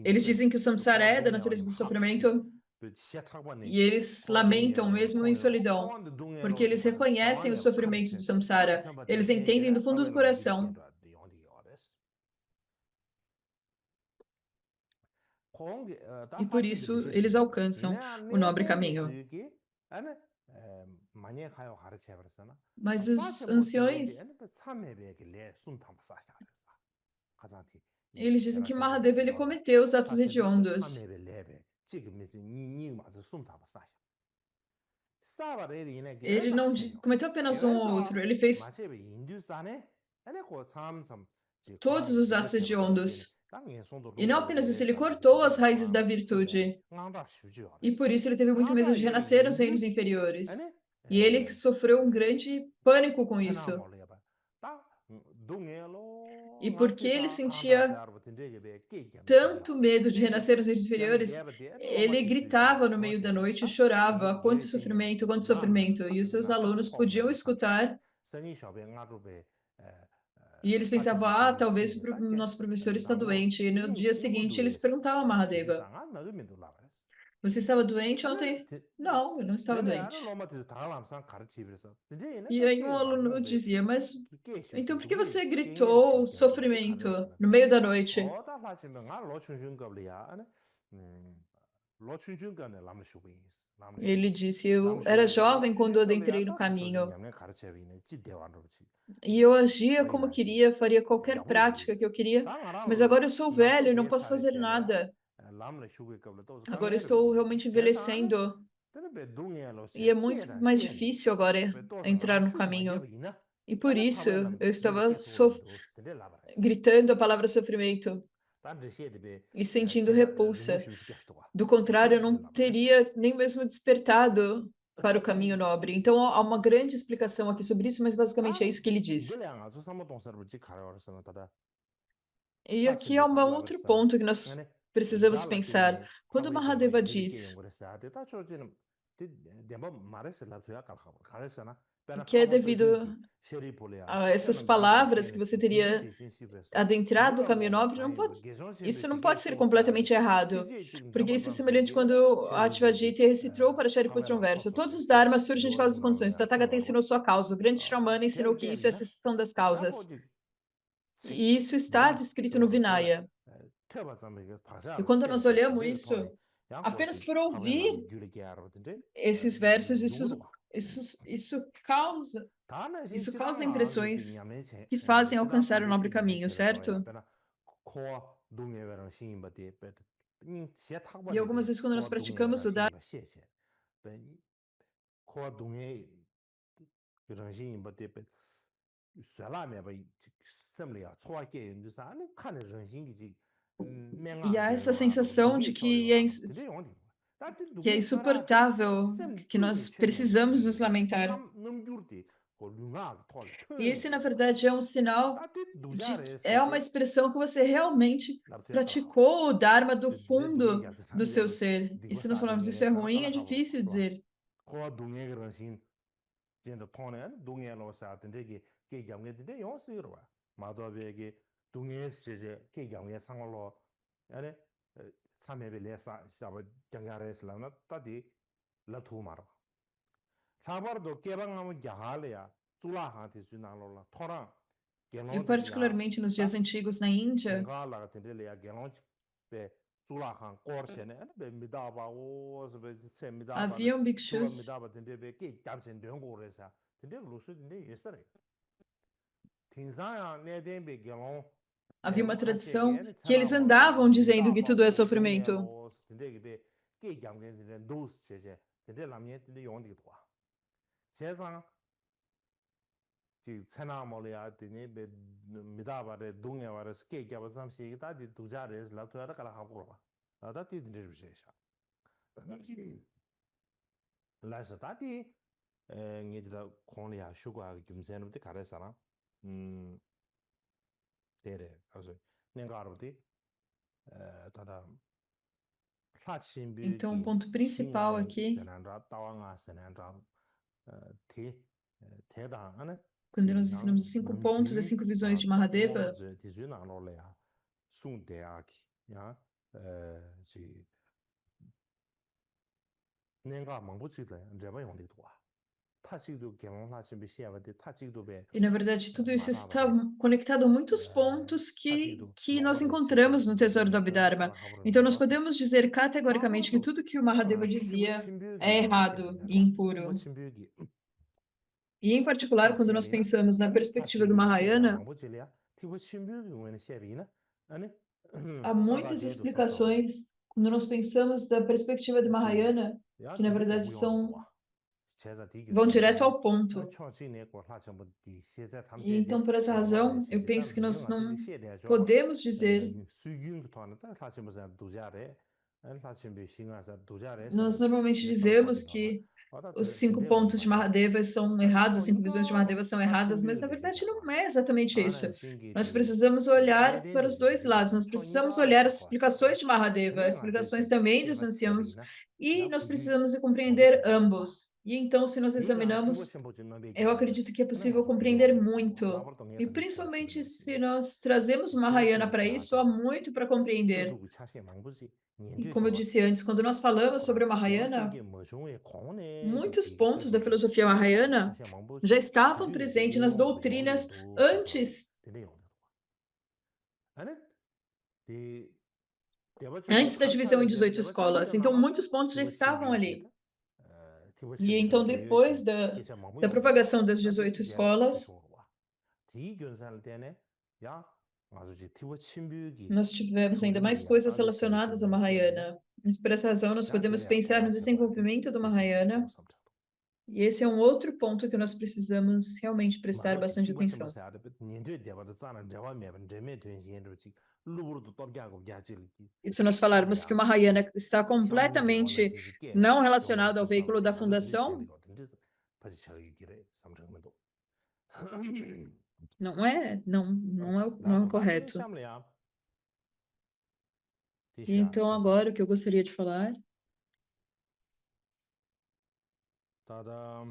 Eles dizem que o samsara é da natureza do sofrimento, e eles lamentam mesmo em solidão, porque eles reconhecem os sofrimentos do samsara, eles entendem do fundo do coração. E por isso eles alcançam o nobre caminho. Mas os anciões, eles dizem que Mahadeva ele cometeu os atos hediondos. Ele não cometeu apenas um ou outro, ele fez todos os atos hediondos. E não apenas isso, ele cortou as raízes da virtude. E por isso ele teve muito medo de renascer nos reinos inferiores. E ele sofreu um grande pânico com isso. E porque ele sentia tanto medo de renascer nos reinos inferiores, ele gritava no meio da noite e chorava: quanto sofrimento, quanto sofrimento. E os seus alunos podiam escutar. E eles pensavam: ah, talvez o nosso professor está doente. E no dia seguinte eles perguntavam a Mahadeva: você estava doente ontem? Não, eu não estava doente. E aí um aluno dizia: mas então por que você gritou sofrimento no meio da noite? Ele disse: eu era jovem quando adentrei no caminho. E eu agia como queria, faria qualquer prática que eu queria, mas agora eu sou velho e não posso fazer nada. Agora eu estou realmente envelhecendo. E é muito mais difícil agora entrar no caminho. E por isso eu estava gritando a palavra sofrimento e sentindo repulsa. Do contrário, eu não teria nem mesmo despertado para o caminho nobre. Então há uma grande explicação aqui sobre isso, mas basicamente é isso que ele diz. E aqui há um outro ponto que nós precisamos pensar. Quando Mahadeva diz que é devido a essas palavras que você teria adentrado o caminho nobre, isso não pode ser completamente errado, porque isso é semelhante quando Atvadita recitou para Shariputra um verso: todos os dharmas surgem de causas e condições. Tathagata ensinou sua causa, o grande Shramana ensinou que isso é a cessação das causas. E isso está descrito no Vinaya. E quando nós olhamos isso, apenas por ouvir esses versos, isso causa impressões que fazem alcançar o nobre caminho, certo? E algumas vezes quando nós praticamos o Dharma, e há essa sensação de que é insuportável, que nós precisamos nos lamentar. E esse, na verdade, é um sinal é uma expressão que você realmente praticou o Dharma do fundo do seu ser. E se nós falamos isso é ruim, é difícil dizer. E particularmente nos dias antigos na Índia, haviam bhikshus havia uma tradição que eles andavam dizendo que tudo é sofrimento. 데레 그래서 내가 알아보디 다다 Então, o 사친비기 ponto principal 신앙 aqui, 세난라 따왕아 세난라 티 대당 안에 quando nós ensinamos os 5 pontos, as 5 visões de Mahadeva, 지 디즈나로래야 숭대아기 야 지 내가 망보지래 내가 용리도 와 타지도 개몽하신 비시아베 타지도베 e na verdade tudo isso está 마다바데 conectado a muitos pontos 타지도 que nós 마바데 encontramos no Tesouro do Abhidharma. 내가 Então, nós 하버는 podemos dizer categoricamente que 아마도 tudo que o Mahadeva 티보 dizia 신비기 é 용어 errado e 셰비네로 티보 impuro. 신비기 E, em particular, quando nós 셰비나 pensamos na 아니 perspectiva do 타지비기 셰비야 Mahayana, 망보질이야 티보 신비기 용어는 셰비나 아니 há 다가 muitas 제도 소소로 explicações quando nós pensamos da perspectiva do 지 Mahayana, 야 que na 진짜 verdade 우용도 와 제가 vão direto 디기스네 ao ponto. 초진의 고라참 디 시제 E 탐제디 então, por essa 마바데 razão, eu 시제 penso que 담 nós 영아지 não 시에대죠 podemos dizer, 수균 토하는데 사실 무슨 도자래 사실 비 싱아서 도자래 nós 세 normalmente 내 dizemos 탐고디가 que 와다 os 5 진대 pontos de 몽마야 Mahadeva são 아니 errados, as 5 visões de 초인가 Mahadeva são 사실 erradas, mas na 비를 verdade 대주다 não é exatamente isso. 아나 Nós 신기디 precisamos olhar para os 내린지 dois lados, 지지다 nós precisamos 초인가 olhar as 사과 explicações de Mahadeva, as 근데 아주 explicações 지 também dos 제가 anciãos, 세비나 e 야 nós 구디 precisamos compreender 망고지 와 ambos. E então, se nós 디나 티고 examinamos, 첨부 좀 eu 넘베기네 acredito que é 그냥 possível 아주 구디 compreender 왕도 muito. 라버도 E 내가 principalmente 차시네 se nós trazemos o Mahayana para isso, há muito para compreender. 저도 차시 망보지 E 년도에 como eu 대화 disse antes, quando nós falamos sobre o 대화 Mahayana, 저기 뭐 중에 공원에 muitos 저기 pontos da 뜻도 filosofia Mahayana 차시 já 망보지 estavam 그게 presentes nas 용어도 doutrinas 용어도 소소로 antes, 되네 용어도 아니 이 대화 저기 antes da divisão em 카타에 18 대화 차시다 escolas. Então, 나라도 muitos pontos já 티고 estavam ali. 신비기다 티고 E 신비기 então, depois 교육이 기차 망보 da 용도 propagação das 아니 18 이제 escolas, 기초로 와 디견살 때네 야 아주 티고 신비기 nós tivemos ainda mais 충분히야 coisas 아주 relacionadas ao 제주는 셰비나 Mahayana. Mas por essa razão, nós 야 podemos 데려야 pensar no 고라셔바디 desenvolvimento do 대신 Mahayana. 삼삼차 E esse é um outro ponto que nós precisamos realmente prestar 마도 bastante 디티고 atenção. 첨부세 아데 년도에 대바도 짜는 대화 매번 제메 된신으로지 루브로도 떡야고 야질기 E se nós falarmos que o Mahayana está 샤무르 대화는 completamente 지지게 não 용어 relacionado ao veículo 소소로서 da 나는 그리 fundação, 제대거든지 바지 저기기래 삼성면도 não é 나서다 티 correto. 샴래야 E 티샤 então, 그래서 agora, o que eu gostaria de falar 다다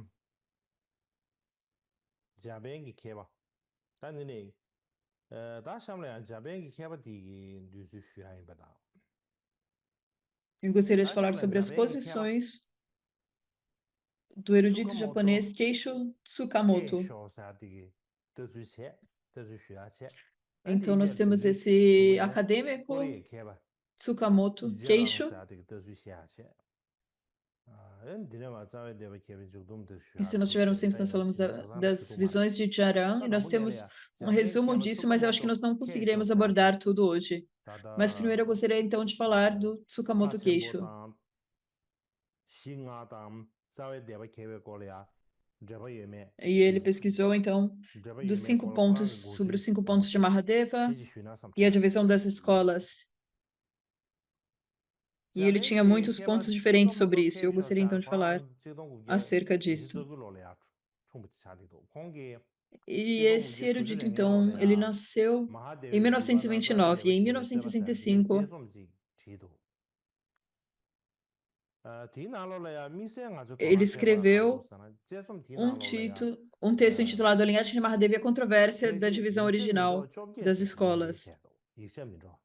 자뱅기 케바 단니 다 샴래야 자뱅기 케바디 뉴스 쉬하이 바다 eu gostaria de 다 falar 샴래야 sobre as 자뱅기 케바 posições do erudito 수가모토 japonês Keisho Tsukamoto. 개쇼사디기 뜻주체 뜻주시아체 Então, nós 안디제 temos 드리 esse 중에 acadêmico 꼬리 개바 Tsukamoto Keisho. 이제랑사디기 뜻주시아체 엔디네마 자웨 데베 케빈 죽돔 E se 뜻슈아 nós tivermos 뜻슈 tempo, nós 다이나 falamos 디자사나 das 기도마레 visões de Jaran, e 다다 nós temos 무냐레야 um 자뱅 resumo 케바 disso, mas eu acho que 수가모토 nós não conseguiremos 개쇼사디 abordar tudo hoje. Mas 다다 primeiro eu gostaria então de falar do Tsukamoto Keisho. 타첸보탄 싱아담 자웨 데베 케베 콜야 제바예메 E ele pesquisou então dos 제바예메 5 콜콜랑 pontos, sobre 고지 os 5 pontos de Mahadeva 티지슈나 e a 삼차 divisão das escolas. E ele tinha 자뱅기 muitos 케바 pontos diferentes sobre 수가모토 isso. E eu gostaria então 케쇼사 de falar 관 제동국에 acerca disso. 이지적으로래야 충분히 차리도 공기 E esse 제동국에 erudito, então, ele 조절행해로래야 nasceu em 마하데베 지바나 1929 e 자웨데베 em 케베 때바사디 1965 제솜지 지도 디나로래야 미생 아주 ele 도나 케바 escreveu 가르도사나 제솜 디나로래야 um texto intitulado A Linhagem de Mahadeva e a Controvérsia da 대시 Divisão Original 유세민조 좁게 das 롱제 Escolas. 셰도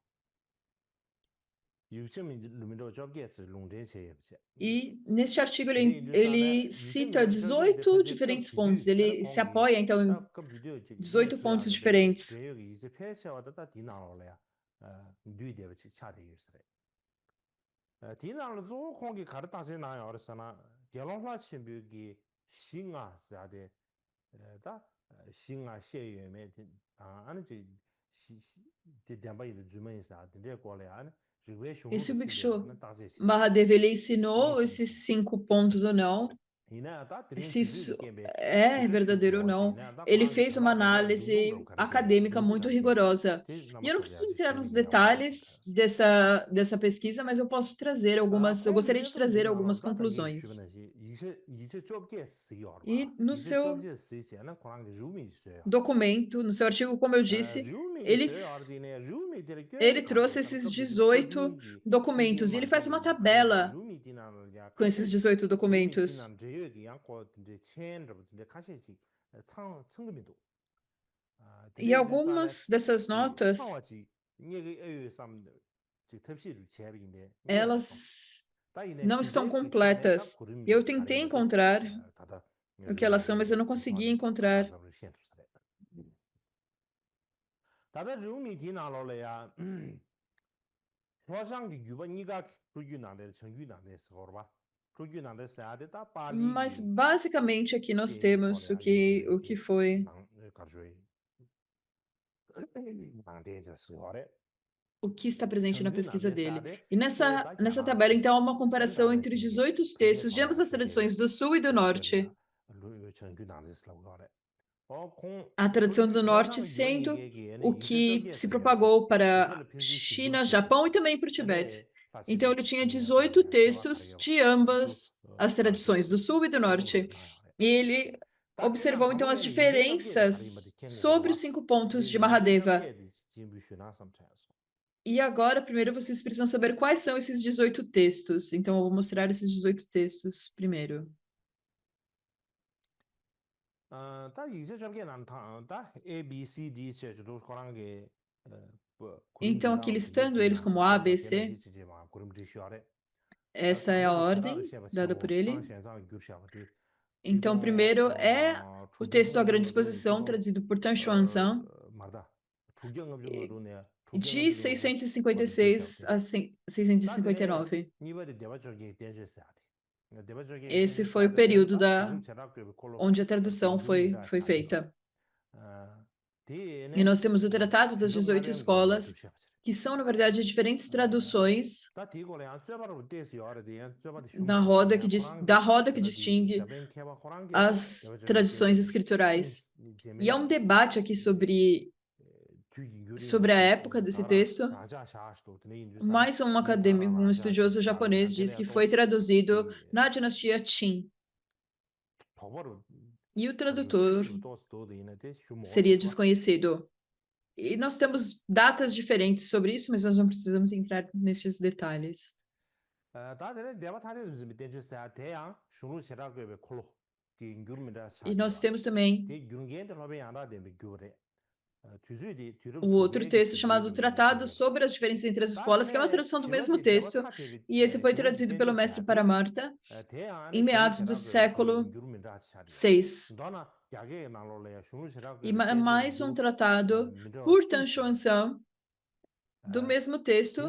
유세민조 좁게 롱제 셰예브세 E neste artigo 디네 ele 일루사나 cita 유세민조 좁게 18 대파제 그 diferentes fontes. 비디오 아니 Ele se 공기 apoia, então, em 그 비디오 지 18 fontes 예트야데 diferentes. 제여기 이제 폐쇄와다 디나로래야 뉴데베치 차데 있으래 디나로 조 공기 가르다제 나요 어르서나 결혼화 신비기 싱아사데 다 싱아 셰예메 아니 대담바이 주머니사 근데 거래야 리웨 Esse 쇼도 Bhikshu 필요한 다제 Mahadeva, ele ensinou 이게 esses 5 pontos ou não, 이나 다 드린 se isso 지비기 게베 é 지도 verdadeiro ou 쇼고 não. 이나 다 Ele 고랑기 fez uma 달라바다 análise 융동으로 가르게 acadêmica 융시 muito 가르게 rigorosa. 제 E eu não preciso 남소리야지 entrar nos 쇼미기 나와서 detalhes dessa pesquisa, mas eu posso trazer algumas, eu 공기 gostaria de 제좀 trazer 디나로 algumas 다다 예 conclusões. 주변에 이제 좁게 쓰여 봐 E no 이제 seu 좁게 쓰이지는 고랑기 루미 있어요 documento, no seu artigo, como eu disse, ele trouxe esses 18 documentos, e ele faz uma tabela com esses 18 documentos. E algumas dessas notas, elas não estão completas. Eu tentei encontrar o que elas são, mas eu não consegui encontrar. Mas basicamente aqui nós temos o que foi, o que está presente na pesquisa dele. E nessa tabela, então, há uma comparação entre os 18 textos de ambas as tradições do Sul e do Norte. A tradição do Norte sendo o que se propagou para China, Japão e também para o Tibete. Então, ele tinha 18 textos de ambas as tradições, do Sul e do Norte. E ele observou, então, as diferenças sobre os 5 pontos de Mahadeva. E agora, primeiro, vocês precisam saber quais são esses 18 textos. Então, eu vou mostrar esses 18 textos primeiro. Então, aqui listando eles como A, B, C, essa é a ordem dada por ele. Então, primeiro é o texto A Grande Exposição, traduzido por Tan Xuanzang, de 656 a 659. Esse foi o período onde a tradução foi feita. E nós temos o Tratado das 18 Escolas, que são, na verdade, diferentes traduções da roda que distingue as tradições escriturais. E há um debate aqui sobre a época desse texto. Mais um acadêmico, um estudioso japonês, diz que foi traduzido na dinastia Qin. E o tradutor seria desconhecido. E nós temos datas diferentes sobre isso, mas nós não precisamos entrar nesses detalhes. E nós temos também o outro texto chamado Tratado sobre as Diferenças entre as Escolas, que é uma tradução do mesmo texto, e esse foi traduzido pelo mestre Paramartha em meados do século VI. E mais um tratado por Tan Xuanzang, do mesmo texto,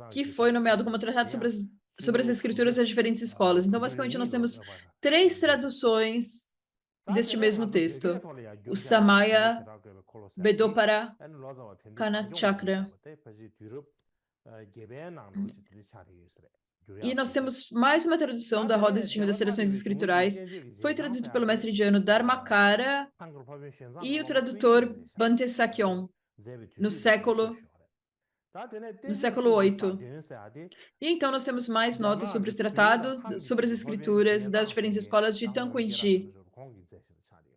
que foi nomeado como tratado sobre as escrituras das diferentes escolas. Então, basicamente, nós temos 3 traduções deste mesmo texto: o Samaya Bedopara Kanachakra. E nós temos mais uma tradução da Roda de Distingo das Tradições Escriturais. Foi traduzido pelo mestre indiano Dharmakara e o tradutor Bhante Sakyon no século VIII. E então nós temos mais notas sobre o tratado, sobre as escrituras das diferentes escolas de Tanquinji.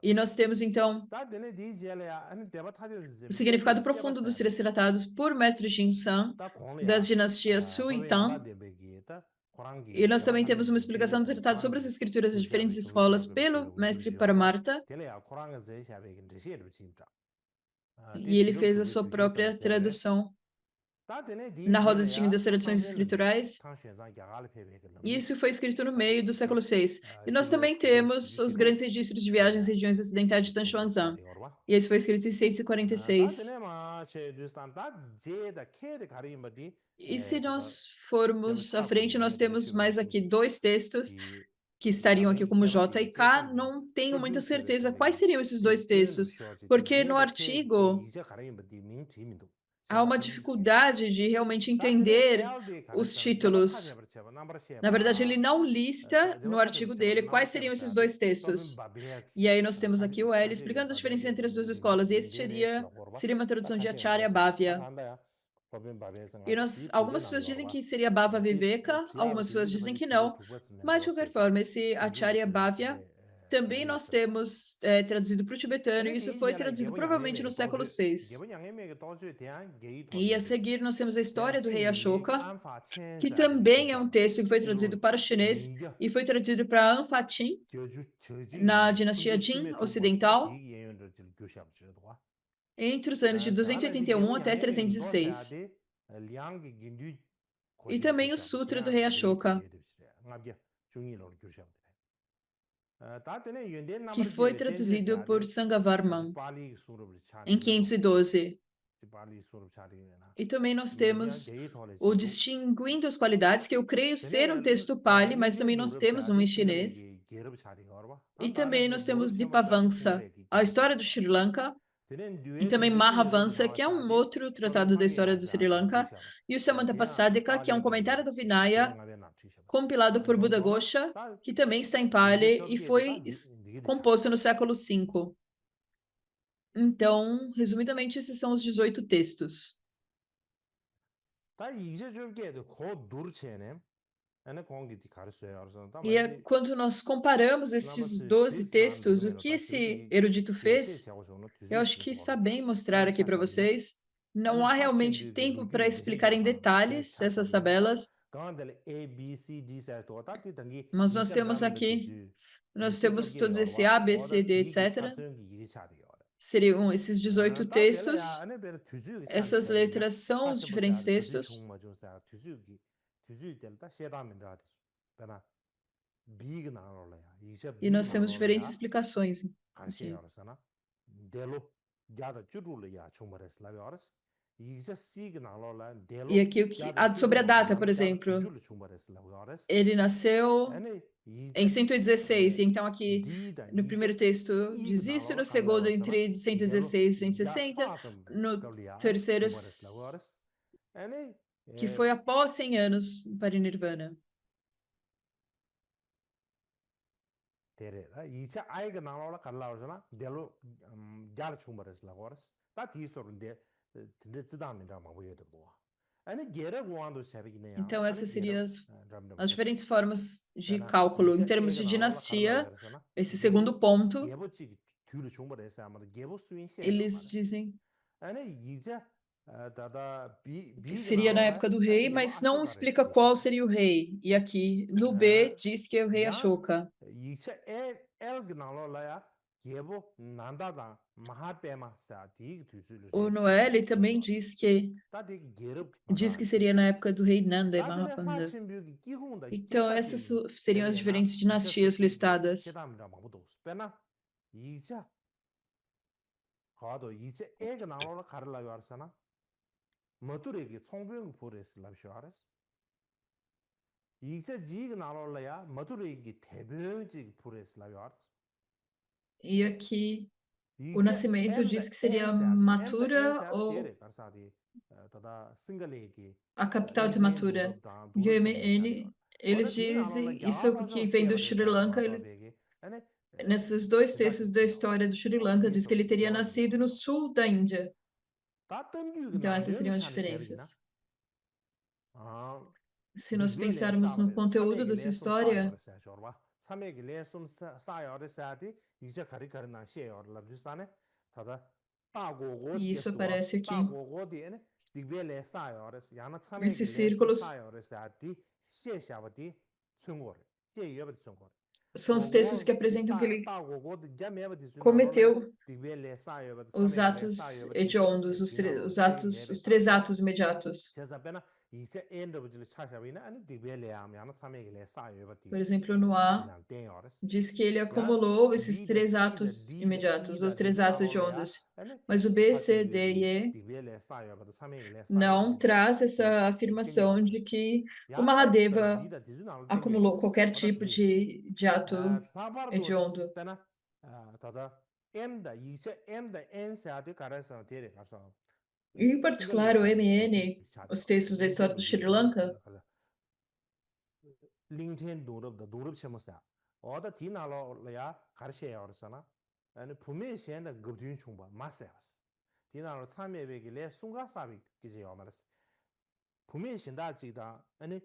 E nós temos, então, o significado profundo dos 3 tratados por mestre Jinsan, das dinastias Su e Tang. E nós também temos uma explicação do tratado sobre as escrituras das diferentes escolas pelo mestre Paramartha. E ele fez a sua própria tradução na Roda de Distingo das Tradições Escriturais. E isso foi escrito no meio do século VI. E nós também temos os grandes registros de viagens às regiões ocidentais de Tan Xuanzang. E esse foi escrito em 646. E se nós formos à frente, nós temos mais aqui 2 textos que estariam aqui como J e K. Não tenho muita certeza quais seriam esses 2 textos, porque no artigo há uma dificuldade de realmente entender os títulos. Na verdade, ele não lista no artigo dele quais seriam esses 2 textos. E aí nós temos aqui o L explicando a diferença entre as 2 escolas. E esse seria uma tradução de Acharya Bhavya. E algumas pessoas dizem que seria Bhava Viveka, algumas pessoas dizem que não. Mas, de qualquer forma, esse Acharya Bhavya também nós temos traduzido para o tibetano, e isso foi traduzido provavelmente no século VI. E a seguir nós temos a história do rei Ashoka, que também é um texto que foi traduzido para o chinês e foi traduzido para Anfatin, na dinastia Jin ocidental, entre os anos de 281 até 306. E também o Sutra do rei Ashoka, que foi traduzido por Sangavarman em 512. E também nós temos o Distinguindo as Qualidades, que eu creio ser um texto Pali, mas também nós temos um em chinês. E também nós temos Dipavansa, a história do Sri Lanka, e também Mahavansa, que é um outro tratado da história do Sri Lanka, e o Samantapasadika, que é um comentário do Vinaya, compilado por Buddhaghosa, que também está em Pali e foi composto no século V. Então, resumidamente, esses são os 18 textos. E quando nós comparamos esses 12 textos, o que esse erudito fez, eu acho que está bem mostrar aqui para vocês. Não há realmente tempo para explicar em detalhes essas tabelas, mas nós temos aqui, nós temos todos esse A, B, C, D, etc. Seriam esses 18 textos. Essas letras são os diferentes textos. E nós temos diferentes explicações aqui. E aqui sobre a data, por exemplo, ele nasceu em 116, então aqui no primeiro texto diz isso, no segundo entre 116 e 160, no terceiro que foi após 100 anos para Nirvana. Então, essas seriam as diferentes formas de cálculo. Em termos de dinastia, esse segundo ponto, eles dizem que seria na época do rei, mas não explica qual seria o rei. E aqui, no B, diz que é o rei Ashoka. O Noel também diz que seria na época do rei Nanda e Mahapanda. Então, essas seriam as diferentes dinastias listadas. E aqui o nascimento diz que seria Mathura ou a capital de Mathura. UMN, eles dizem, isso que vem do Sri Lanka, nesses dois textos da história do Sri Lanka, diz que ele teria nascido no sul da Índia. Então, essas seriam as diferenças. Se nós pensarmos no conteúdo da sua história, e isso aparece aqui. Esses círculos são os textos que apresentam que ele cometeu os atos hediondos, os três atos imediatos. Por exemplo, no A, diz que ele acumulou esses três atos imediatos, os três atos hediondos. Mas o B, C, D e E não traz essa afirmação de que o Mahadeva acumulou qualquer tipo de ato hediondo. Em particular, o MN, os textos da história do Sri Lanka,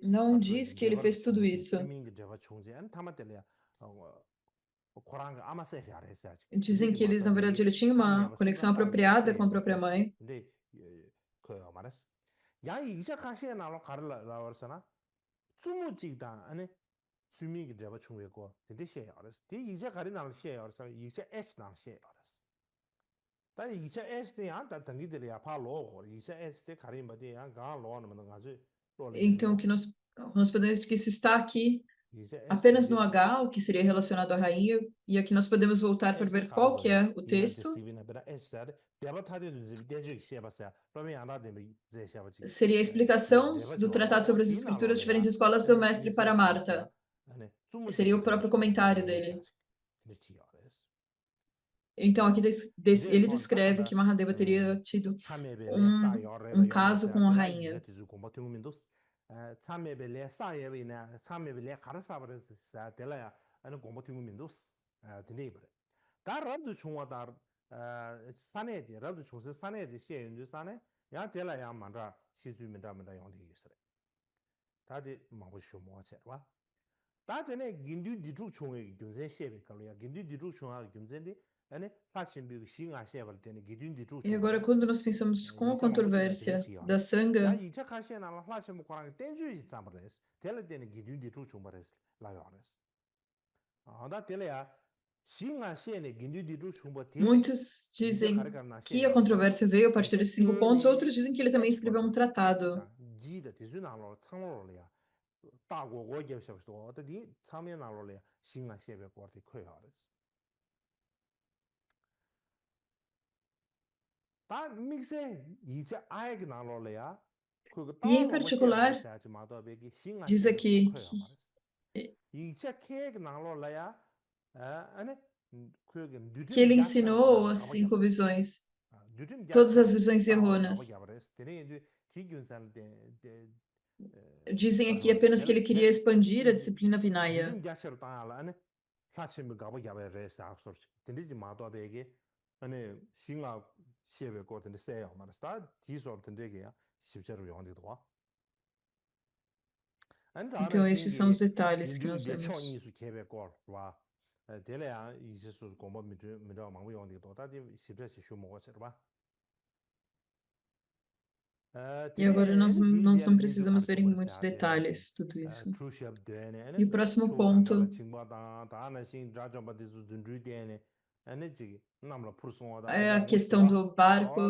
não diz que ele fez tudo isso. Dizem que eles, na verdade, ele tinha uma conexão apropriada com a própria mãe. Então, o que nós podemos dizer que isso está aqui apenas no H, o que seria relacionado à rainha, e aqui nós podemos voltar para ver qual que é o texto. Seria a explicação do Tratado sobre as Escrituras, diferentes escolas do mestre para Marta. Seria o próprio comentário dele. Então, aqui ele descreve que Mahadeva teria tido um caso com a rainha. E agora, quando nós pensamos com a controvérsia da Sangha, muitos dizem que a controvérsia veio a partir desses 5 pontos, outros dizem que ele também escreveu um tratado. E, em particular, diz aqui que ele ensinou as 5 visões, todas as visões errôneas. Dizem aqui apenas que ele queria expandir a disciplina Vinaya. Então, estes são os detalhes que nós vemos. E agora nós não precisamos ver em muitos detalhes tudo isso. E o próximo ponto é a questão do barco,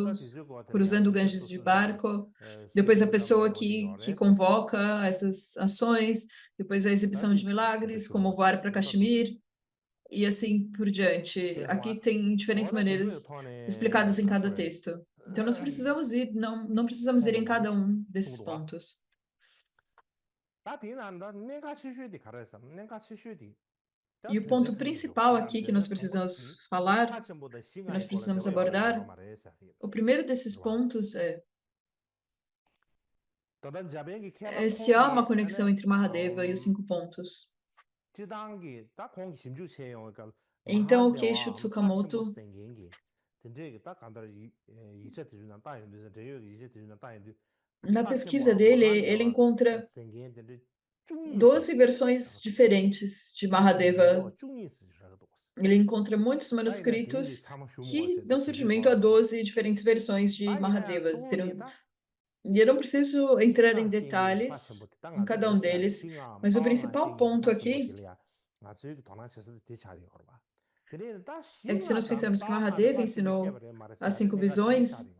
cruzando o Ganges de barco, depois a pessoa que convoca essas ações, depois a exibição de milagres, como voar para Kashmir, e assim por diante. Aqui tem diferentes maneiras explicadas em cada texto. Então nós precisamos não precisamos ir em cada um desses pontos. E o ponto principal aqui que nós precisamos falar, que nós precisamos abordar, o primeiro desses pontos é se há uma conexão entre Mahadeva e os 5 pontos. Então, o Keisho Tsukamoto, na pesquisa dele, ele encontra 12 versões diferentes de Mahadeva. Ele encontra muitos manuscritos que dão surgimento a 12 diferentes versões de Mahadeva. E eu não preciso entrar em detalhes em cada um deles, mas o principal ponto aqui é que se nós pensarmos que Mahadeva ensinou as 5 visões,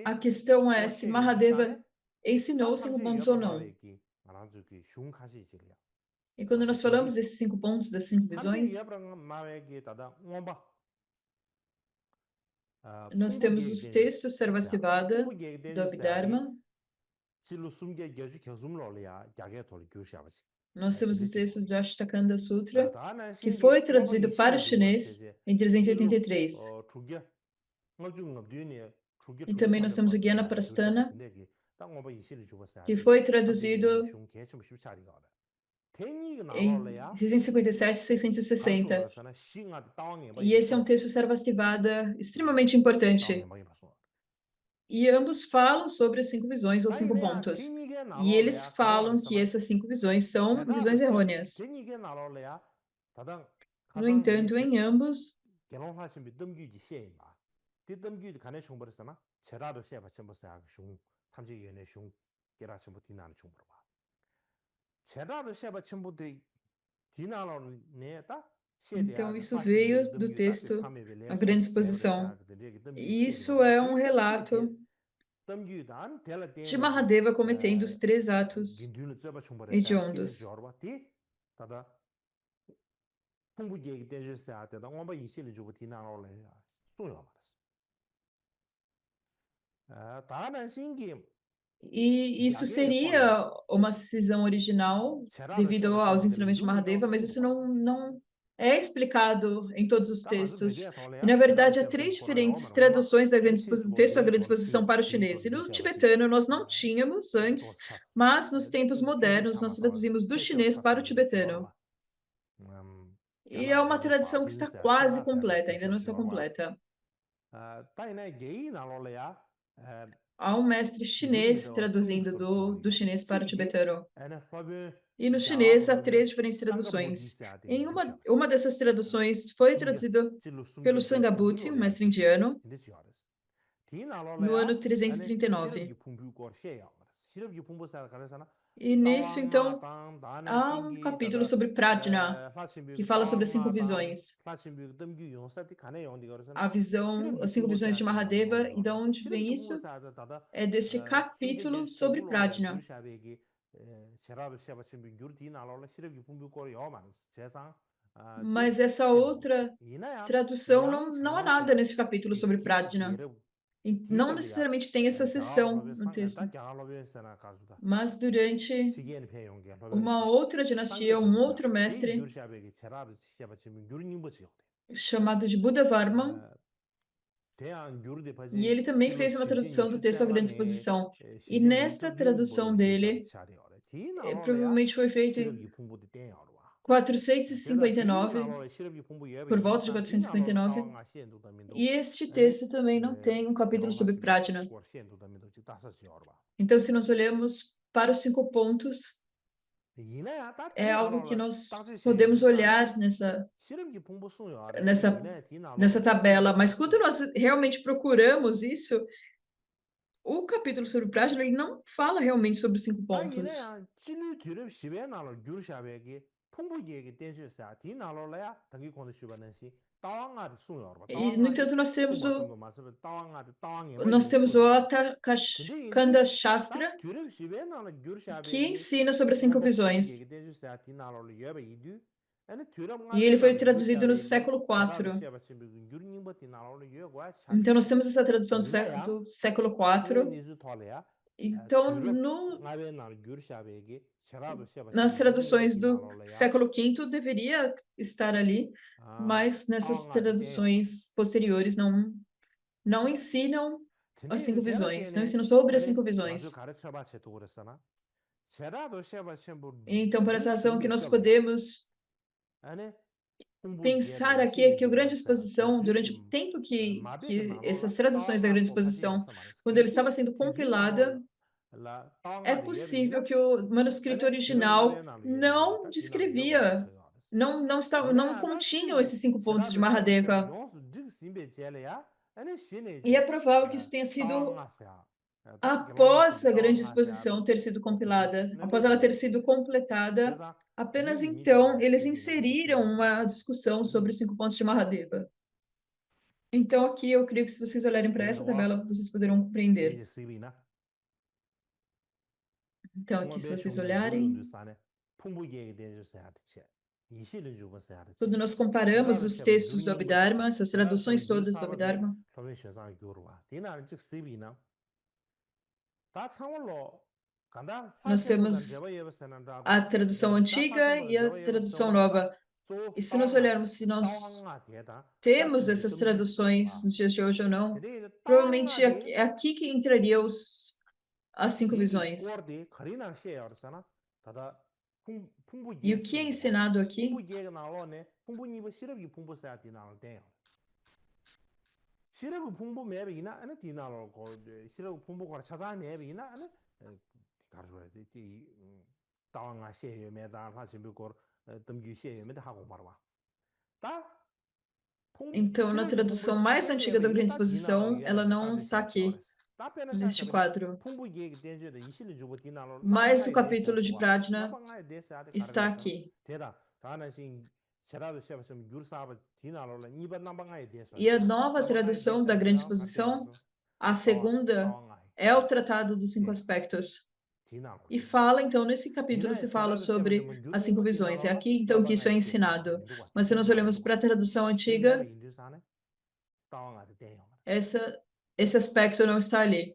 a questão é se Mahadeva ensinou os 5 pontos ou não. E quando nós falamos desses 5 pontos, das 5 visões, nós temos os textos Sarvastivada, do Abhidharma, nós temos os textos do Ashtakanda Sutra, que foi traduzido para o chinês em 383. E também nós temos o Gyana Prasthana, que foi traduzido em 657 e 660. E esse é um texto Sarvastivada extremamente importante. E ambos falam sobre as 5 visões ou 5 pontos. E eles falam que essas 5 visões são visões errôneas. No entanto, em ambos, então isso veio do texto A Grande Exposição. E isso é um relato de Mahadeva cometendo os 3 atos hediondos. E isso seria uma cisão original devido aos ensinamentos de Mahadeva, mas isso não é explicado em todos os textos. E, na verdade, há 3 diferentes traduções do texto da Grande Exposição para o chinês. E no tibetano nós não tínhamos antes, mas nos tempos modernos nós traduzimos do chinês para o tibetano. E é uma tradução que está quase completa, ainda não está completa. Há um mestre chinês traduzindo do chinês para o tibetano. E no chinês há 3 diferentes traduções. Em uma dessas traduções foi traduzida pelo Sangabhuti, um mestre indiano, no ano 339. E nisso, então, há um capítulo sobre Prajna, que fala sobre as 5 visões. A visão, as 5 visões de Mahadeva, e de onde vem isso? É deste capítulo sobre Prajna. Mas essa outra tradução não há nada nesse capítulo sobre Prajna. E não necessariamente tem essa seção no texto. Mas durante uma outra dinastia, um outro mestre chamado de Buddha Varman, e ele também fez uma tradução do texto A Grande Exposição. E nesta tradução dele, provavelmente foi feito em 459, por volta de 459. E este texto também não tem um capítulo sobre Prajna. Então, se nós olhamos para os 5 pontos, é algo que nós podemos olhar nessa tabela. Mas quando nós realmente procuramos isso, o capítulo sobre Prajna ele não fala realmente sobre os 5 pontos. E, no entanto, nós temos o Atakanda Shastra, que ensina sobre as 5 visões. E ele foi traduzido no século IV. Então, nós temos essa tradução do século IV. Então, nas traduções do século V deveria estar ali, mas nessas traduções posteriores não ensinam as 5 visões, não ensinam sobre as 5 visões. Então, por essa razão que nós podemos pensar aqui é que a Grande Exposição, durante o tempo que essas traduções da Grande Exposição, quando ele estava sendo compilada, é possível que o manuscrito original não descrevia, não continham esses 5 pontos de Mahadeva. E é provável que isso tenha sido após a Grande Exposição ter sido compilada, após ela ter sido completada, apenas então eles inseriram uma discussão sobre os 5 pontos de Mahadeva. Então, aqui eu creio que se vocês olharem para essa tabela, vocês poderão compreender. Então, aqui, se vocês olharem, quando nós comparamos os textos do Abhidharma, essas traduções todas do Abhidharma, nós temos a tradução antiga e a tradução nova. E se nós olharmos se nós temos essas traduções nos dias de hoje ou não, provavelmente é aqui que entraria as 5 visões. E o que é ensinado aqui 시라고 풍부 맵이나 아니 디나로 고 시라고 풍부 거 찾아 맵이나 아니 가르쳐야 돼. 이 다왕아 시에메다 사실 거 덤기 시에메다 하고 말아. tá? Então, na tradução mais antiga da Grande Exposição, ela não está aqui, neste quadro. Mas o capítulo de Prajna está aqui. E a nova tradução da Grande Exposição, a segunda, é o Tratado dos Cinco Aspectos. E fala, então, nesse capítulo se fala sobre as 5 visões. É aqui, então, que isso é ensinado. Mas se nós olhamos para a tradução antiga, esse aspecto não está ali.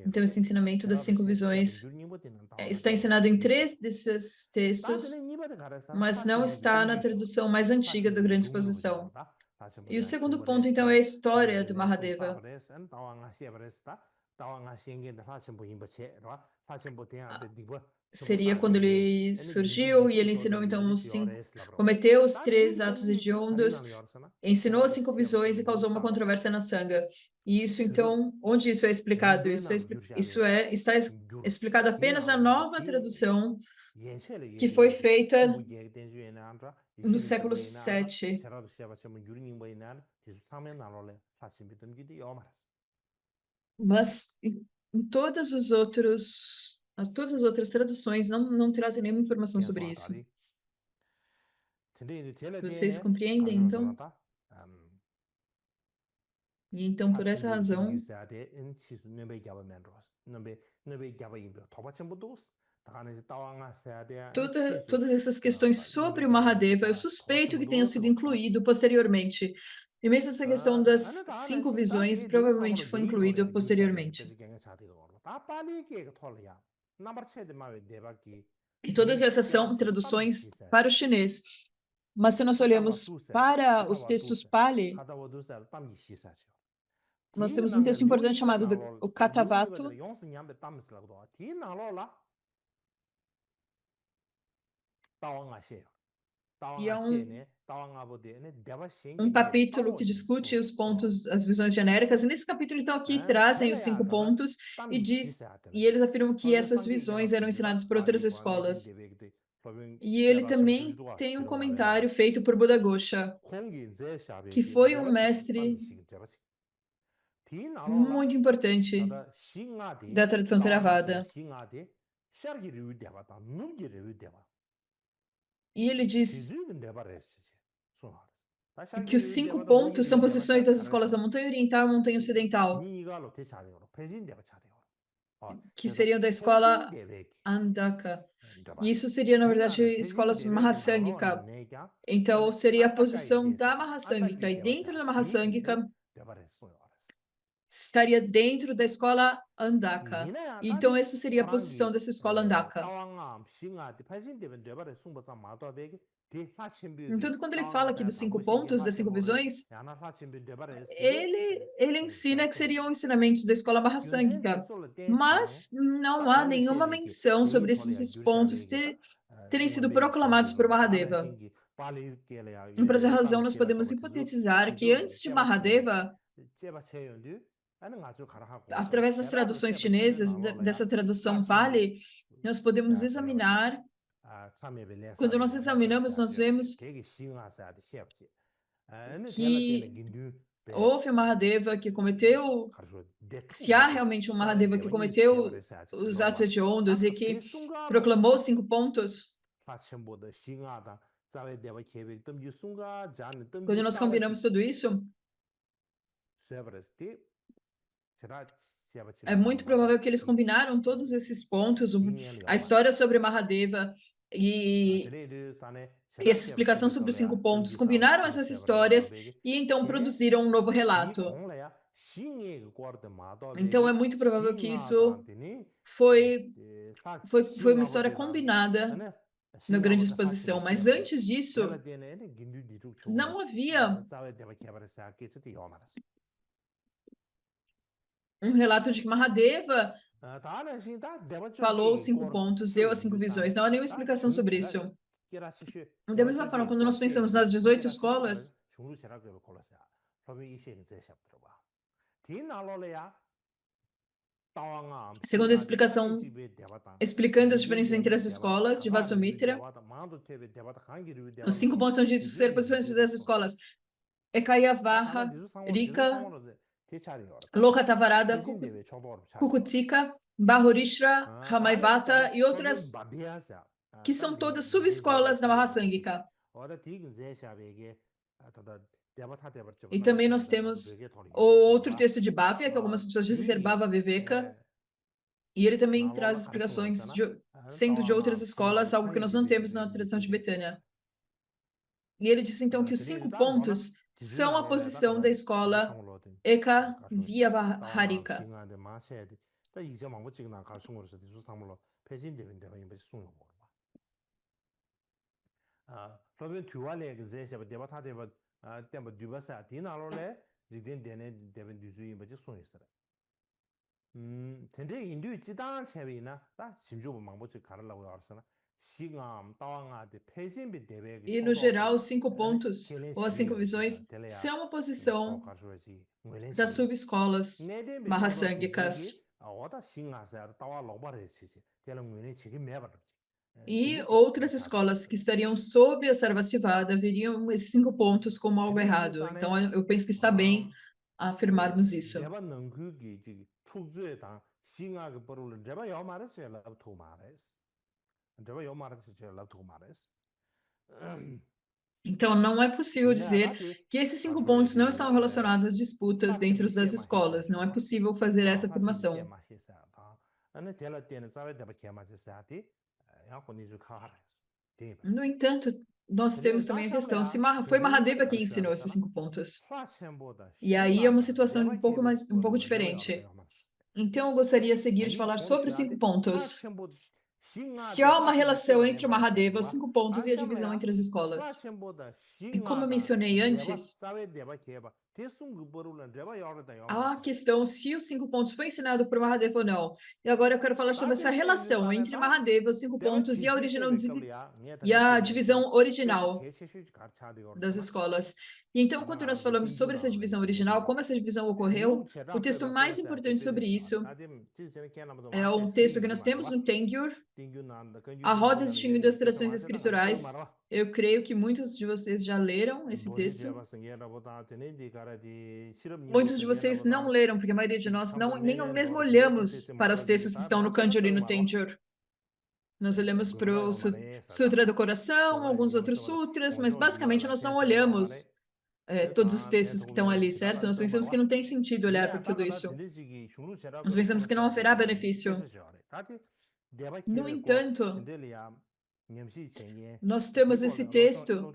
Então, esse ensinamento das 5 visões está ensinado em 3 desses textos, mas não está na tradução mais antiga da Grande Exposição. E o segundo ponto, então, é a história do Mahadeva. Seria quando ele surgiu e ele ensinou, então, cometeu os 3 atos hediondos, ensinou as 5 visões e causou uma controvérsia na Sangha. E isso, então, onde isso é explicado? Está explicado apenas na nova tradução que foi feita no século VII. Mas em todas as outras traduções não trazem nenhuma informação sobre isso. Vocês compreendem, então? E então, por essa razão, todas essas questões sobre o Mahadeva, eu suspeito que tenham sido incluído posteriormente. E mesmo essa questão das 5 visões provavelmente foi incluído posteriormente. E todas essas são traduções para o chinês. Mas se nós olhamos para os textos Pali, nós temos um texto importante chamado o Katavato, e é um capítulo que discute os pontos, as visões genéricas, e nesse capítulo, então, aqui trazem os 5 pontos e eles afirmam que essas visões eram ensinadas por outras escolas. E ele também tem um comentário feito por Buddhaghosa, que foi um mestre muito importante da tradição Theravada. E ele diz que os 5 pontos são posições das escolas da montanha oriental e montanha ocidental, que seriam da escola Andhaka. E isso seria, na verdade, escolas Mahasangika. Então, seria a posição da Mahasangika. E dentro da Mahasangika, estaria dentro da escola Andhaka. Então, essa seria a posição dessa escola Andhaka. Então, quando ele fala aqui dos 5 pontos, das 5 visões, ele ensina que seriam ensinamentos da escola Mahasangika, mas não há nenhuma menção sobre esses pontos terem sido proclamados por Mahadeva. E por essa razão, nós podemos hipotetizar que antes de Mahadeva, através das traduções chinesas, dessa tradução Pali, nós podemos examinar. Quando nós examinamos, nós vemos que houve um Mahadeva que cometeu, se há realmente um Mahadeva que cometeu os atos hediondos e que proclamou 5 pontos. Quando nós combinamos tudo isso, é muito provável que eles combinaram todos esses pontos, a história sobre Mahadeva e essa explicação sobre os 5 pontos, combinaram essas histórias e então produziram um novo relato. Então, é muito provável que isso foi uma história combinada na Grande Exposição, mas antes disso, não havia um relato de que Mahadeva falou os 5 pontos, deu as 5 visões. Não há nenhuma explicação sobre isso. Da mesma forma, quando nós pensamos nas 18 escolas, segundo a explicação, explicando as diferenças entre as escolas de Vasumitra, os 5 pontos são ditos ser posições das escolas Ekayavaha, Rika, Lokatavarada, Kukutika, Bahurishra, Ramaivata e outras que são todas subescolas da Mahasangika. E também nós temos outro texto de Bhavya, que algumas pessoas dizem ser Bhava Viveka, e ele também traz explicações sendo de outras escolas, algo que nós não temos na tradição tibetana. E ele diz então que os 5 pontos são a posição da escola Eka Vyavaharika. E, no geral, os 5 pontos, ou as 5 visões, são a posição das subescolas Mahasanghikas. E outras escolas que estariam sob a Sarvastivada veriam esses 5 pontos como algo errado. Então, eu penso que está bem afirmarmos isso. Então, não é possível dizer que esses 5 pontos não estão relacionados às disputas dentro das escolas. Não é possível fazer essa afirmação. No entanto, nós temos também a questão, se foi Mahadeva quem ensinou esses 5 pontos. E aí é uma situação um pouco diferente. Então, eu gostaria a seguir de falar sobre os 5 pontos. Se há uma relação entre o Mahadeva, os 5 pontos e a divisão entre as escolas. E como eu mencionei antes, a questão se os 5 pontos foi ensinado por Mahadeva ou não. E agora eu quero falar sobre essa relação entre Mahadeva, os 5 pontos e a divisão original das escolas. E então, quando nós falamos sobre essa divisão original, como essa divisão ocorreu, o texto mais importante sobre isso é um texto que nós temos no Tengyur, A Roda Distinguindo as Tradições Escriturais. Eu creio que muitos de vocês já leram esse texto. Muitos de vocês não leram, porque a maioria de nós nem mesmo olhamos para os textos que estão no Kanjur e no Tengyur. Nós olhamos para o Sutra do Coração, alguns outros sutras, mas basicamente nós não olhamos todos os textos que estão ali, certo? Nós pensamos que não tem sentido olhar para tudo isso. Nós pensamos que não haverá benefício. No entanto, nós temos esse texto,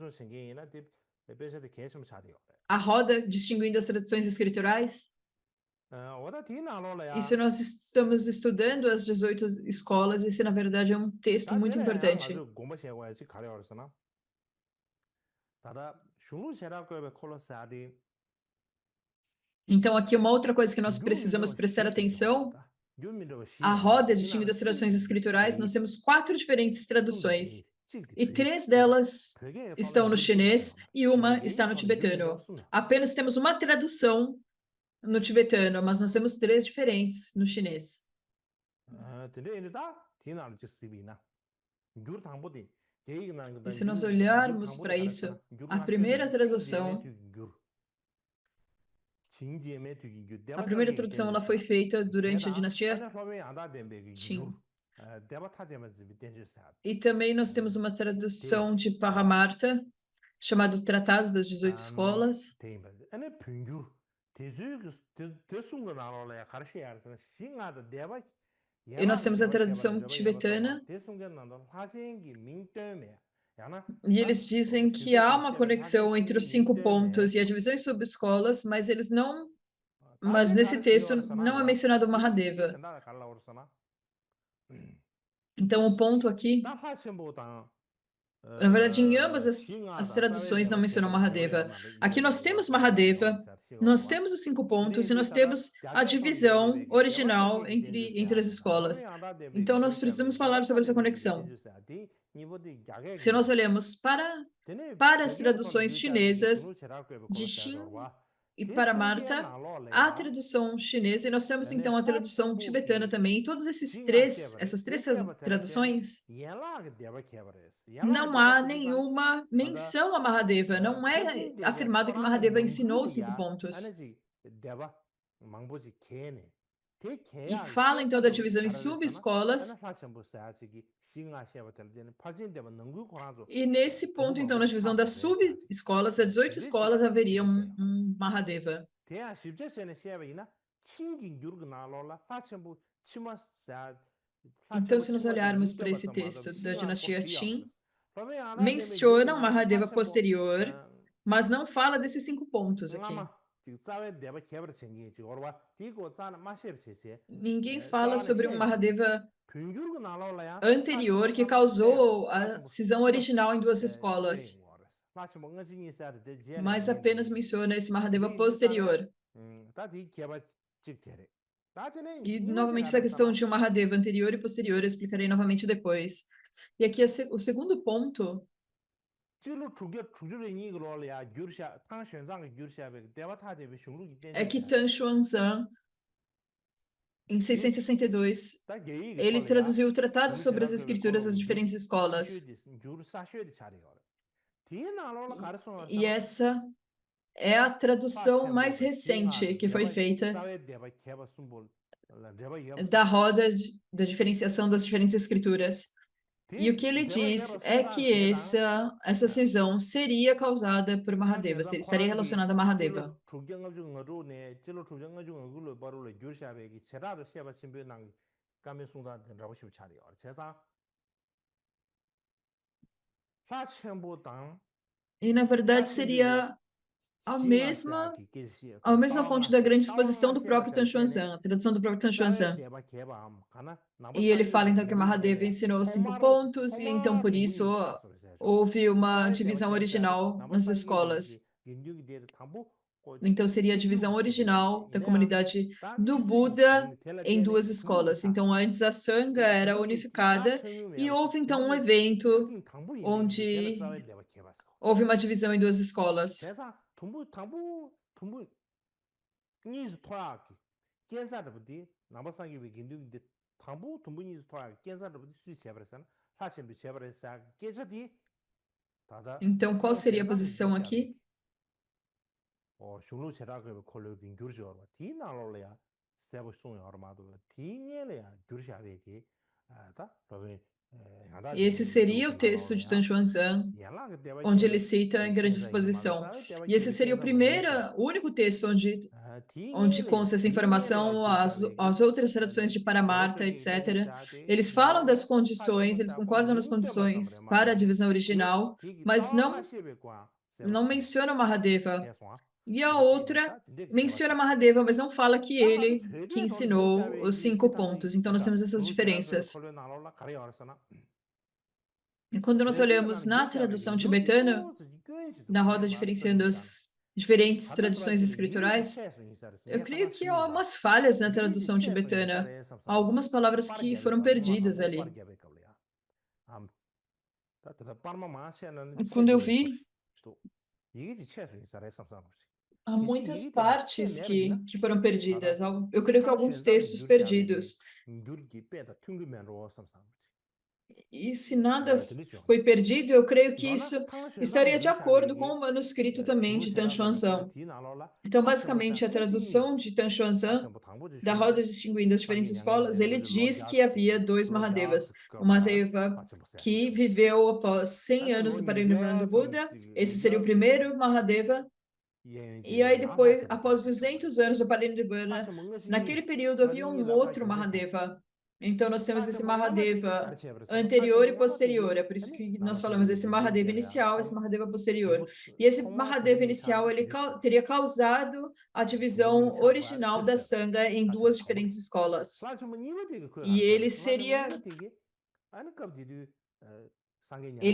A Roda Distinguindo as Tradições Escriturais. E se nós estamos estudando as 18 escolas, esse, na verdade, é um texto muito importante. Então, aqui uma outra coisa que nós precisamos prestar atenção, a Roda Distinguindo as Traduções Escriturais, nós temos 4 diferentes traduções, e 3 delas estão no chinês e uma está no tibetano. Apenas temos uma tradução no tibetano, mas nós temos 3 diferentes no chinês. E se nós olharmos para isso, a primeira tradução ela foi feita durante a dinastia Qin. E também nós temos uma tradução de Paramartha, chamado Tratado das 18 Escolas. E nós temos a tradução tibetana. E eles dizem que há uma conexão entre os 5 pontos e a divisão em subescolas, mas nesse texto não é mencionado Mahadeva. Então, o ponto aqui, na verdade, em ambas as traduções não mencionam Mahadeva. Aqui nós temos Mahadeva, Nós temos os 5 pontos e nós temos a divisão original entre as escolas. Então, nós precisamos falar sobre essa conexão. Se nós olhamos para as traduções chinesas de Xin e para Marta, a tradução chinesa, e nós temos então a tradução tibetana também. E todos essas três traduções, não há nenhuma menção a Mahadeva. Não é afirmado que Mahadeva ensinou os 5 pontos. E fala então da divisão em subescolas. E nesse ponto, então, na divisão das subescolas, das 18 escolas, haveria um Mahadeva. Então, se nós olharmos para esse texto da dinastia Qin, menciona um Mahadeva posterior, mas não fala desses 5 pontos aqui. Ninguém fala sobre um Mahadeva anterior que causou a cisão original em 2 escolas, mas apenas menciona esse Mahadeva posterior. E, novamente, essa questão de um Mahadeva anterior e posterior, eu explicarei novamente depois. E aqui o segundo ponto é que Tan Xuanzang, em 662, ele traduziu o Tratado sobre as Escrituras das diferentes escolas. E essa é a tradução mais recente que foi feita da roda da diferenciação das diferentes escrituras. E o que ele diz é que essa cisão seria causada por Mahadeva, estaria relacionada a Mahadeva. E, na verdade, seria a mesma fonte da grande exposição do próprio Tan Xuanzang, a tradução do próprio Tan Xuanzang. E ele fala, então, que Mahadeva ensinou 5 pontos, e então, por isso, houve uma divisão original nas escolas. Então, seria a divisão original da comunidade do Buda em 2 escolas. Então, antes a Sangha era unificada, e houve, então, um evento onde houve uma divisão em 2 escolas. Então, qual seria a posição aqui? E esse seria o texto de Tan Xuanzang, onde ele cita em grande exposição. E esse seria o único texto onde consta essa informação, as outras traduções de Paramartha, etc. Eles falam das condições, eles concordam nas condições para a divisão original, mas não mencionam Mahadeva. E a outra menciona Mahadeva, mas não fala que ele que ensinou os 5 pontos. Então, nós temos essas diferenças. E quando nós olhamos na tradução tibetana, na roda diferenciando as diferentes traduções escriturais, eu creio que há umas falhas na tradução tibetana. Há algumas palavras que foram perdidas ali. Quando eu vi, há muitas partes que foram perdidas. Eu creio que alguns textos perdidos. E se nada foi perdido, eu creio que isso estaria de acordo com o manuscrito também de Tan Xuanzang. Então, basicamente, a tradução de Tan Xuanzang, da roda distinguindo as diferentes escolas, ele diz que havia 2 Mahadevas. O Mahadeva que viveu após 100 anos do Parinirvana do Buda, esse seria o primeiro Mahadeva. E aí depois, após 200 anos do Parinirvana, naquele período havia um outro Mahadeva. Então, nós temos esse Mahadeva anterior e posterior. É por isso que nós falamos esse Mahadeva inicial, esse Mahadeva posterior. E esse Mahadeva inicial, ele teria causado a divisão original da Sangha em 2 diferentes escolas. E ele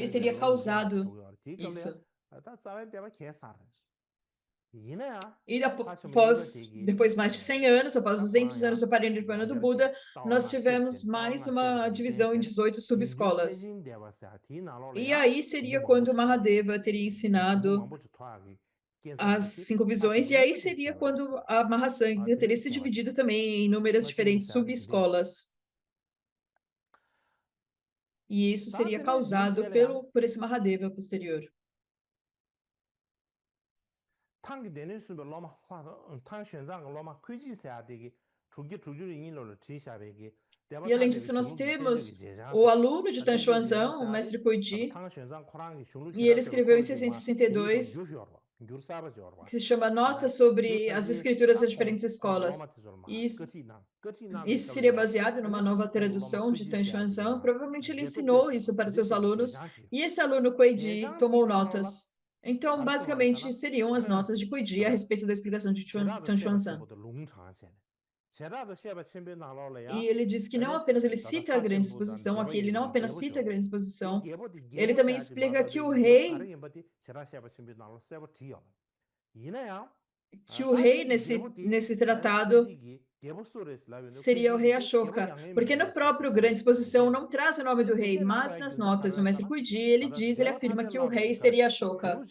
teria causado isso. E depois mais de 100 anos, após 200 anos do Parinirvana do Buda, nós tivemos mais uma divisão em 18 subescolas. E aí seria quando Mahadeva teria ensinado as 5 visões, e aí seria quando a Mahasangha teria se dividido também em inúmeras diferentes subescolas. E isso seria causado por esse Mahadeva posterior. E além disso, nós temos o aluno de Tan Xuanzang, o mestre Kuiji, e ele escreveu em 662, que se chama Nota sobre as escrituras das diferentes escolas. Isso seria baseado numa nova tradução de Tan Xuanzang. Provavelmente ele ensinou isso para seus alunos, e esse aluno Kuiji tomou notas. Então, basicamente, seriam as notas de Kuiji a respeito da explicação de Tan Xuanzang. E ele diz que não apenas ele cita a grande exposição, aqui ele não apenas cita a grande exposição, ele também explica que o rei nesse tratado seria o rei Ashoka, porque no próprio grande exposição não traz o nome do rei, mas nas notas do mestre Kuiji ele afirma que o rei seria Ashoka.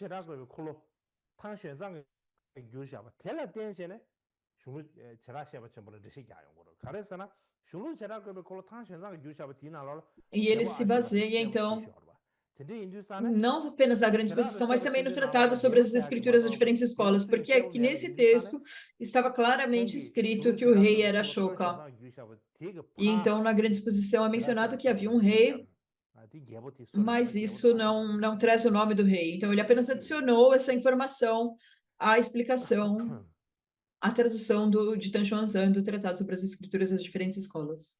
E ele se baseia, então, não apenas na grande exposição, mas também no tratado sobre as escrituras das diferentes escolas, porque aqui nesse texto estava claramente escrito que o rei era Ashoka. E então, na grande exposição é mencionado que havia um rei, mas isso não traz o nome do rei. Então, ele apenas adicionou essa informação à explicação, à tradução de Tan Xuanzang, do tratado sobre as escrituras das diferentes escolas.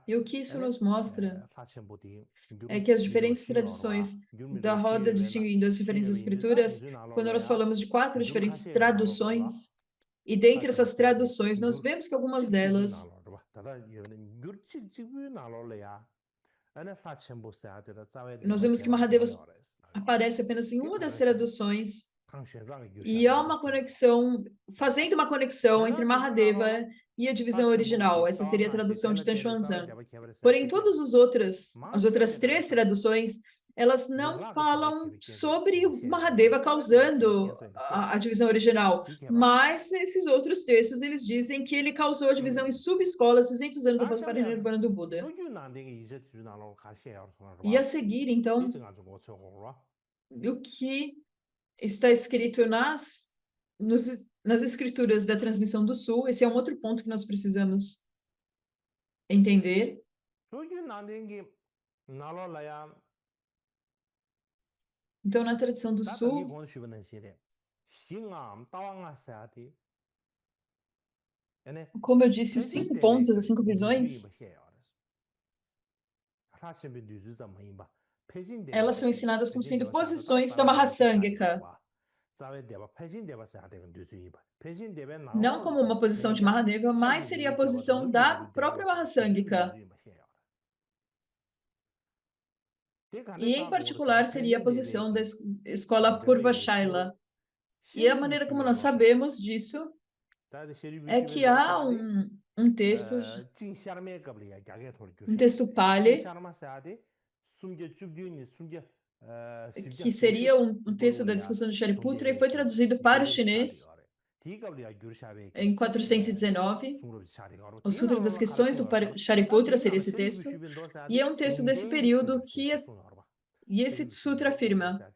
E o que isso nos mostra é que as diferentes traduções da roda distinguindo as diferentes escrituras, quando nós falamos de 4 diferentes traduções, e dentre essas traduções nós vemos que algumas delas nós vemos que Mahadeva aparece apenas em uma das traduções, e há uma conexão, fazendo uma conexão entre Mahadeva e a divisão original. Essa seria a tradução de Tan Xuanzang. Porém, as outras 3 traduções, elas não falam sobre o Mahadeva causando a divisão original, mas esses outros textos, eles dizem que ele causou a divisão em subescolas 200 anos após o Parinirvana do Buda. E a seguir, então, o que está escrito nas escrituras da transmissão do Sul, esse é um outro ponto que nós precisamos entender. Então, na tradição do Sul, como eu disse, os 5 pontos, as 5 visões, elas são ensinadas como sendo posições da Mahasangika. Não como uma posição de Mahadeva, mas seria a posição da própria Mahasangika. E, em particular, seria a posição da escola Purvashaila. E a maneira como nós sabemos disso é que há um texto Pali, que seria um texto da discussão de Shariputra e foi traduzido para o chinês em 419. O Sutra das Questões do Shariputra seria esse texto. E é um texto desse período e esse sutra afirma: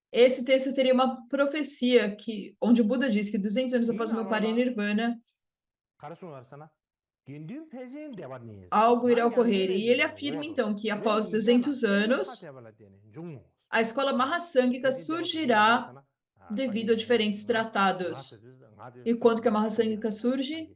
esse texto teria uma profecia onde o Buda diz que 200 anos após o meu parinirvana, algo irá ocorrer. E ele afirma, então, que após 200 anos, a escola Mahasangika surgirá devido a diferentes tratados. E quando que a Mahasangika surge?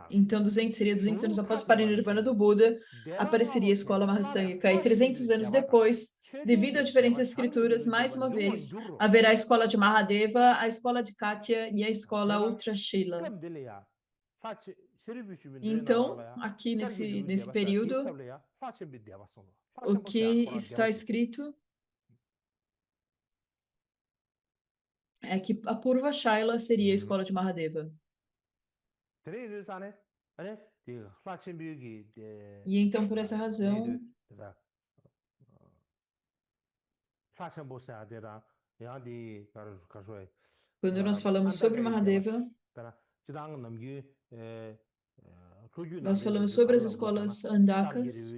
Então, 200 seria 200 anos após o parinirvana do Buda, apareceria a escola Mahasangika. E 300 anos depois, devido a diferentes escrituras, mais uma vez, haverá a escola de Mahadeva, a escola de Katya e a escola Ultrashila. Então, aqui nesse período, o que está escrito é que a Purva Shaila seria a escola de Mahadeva. E então, por essa razão, quando nós falamos sobre Mahadeva, nós falamos sobre as escolas andakas,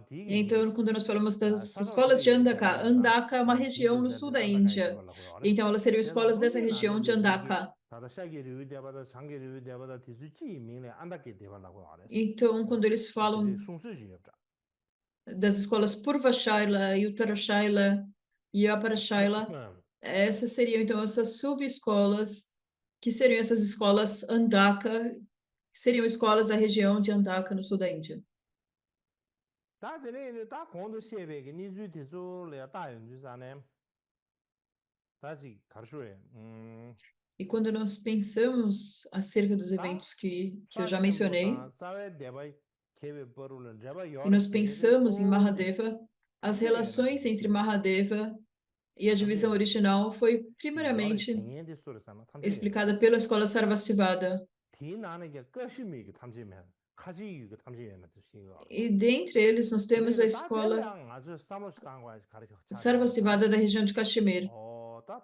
então, quando nós falamos das escolas de Andaka, Andaka é uma região no sul da Índia. Então, elas seriam escolas dessa região de Andaka. Então, quando eles falam das escolas Purvashaila, Uttarashaila e Aparashaila, essas seriam, então, essas subescolas, que seriam essas escolas Andaka, que seriam escolas da região de Andaka, no sul da Índia. E quando nós pensamos acerca dos eventos que eu já mencionei, e nós pensamos em Mahadeva, as relações entre Mahadeva e a divisão original foi primeiramente explicada pela escola Sarvastivada. E dentre eles nós temos a escola Sarvastivada da região de Kashmir.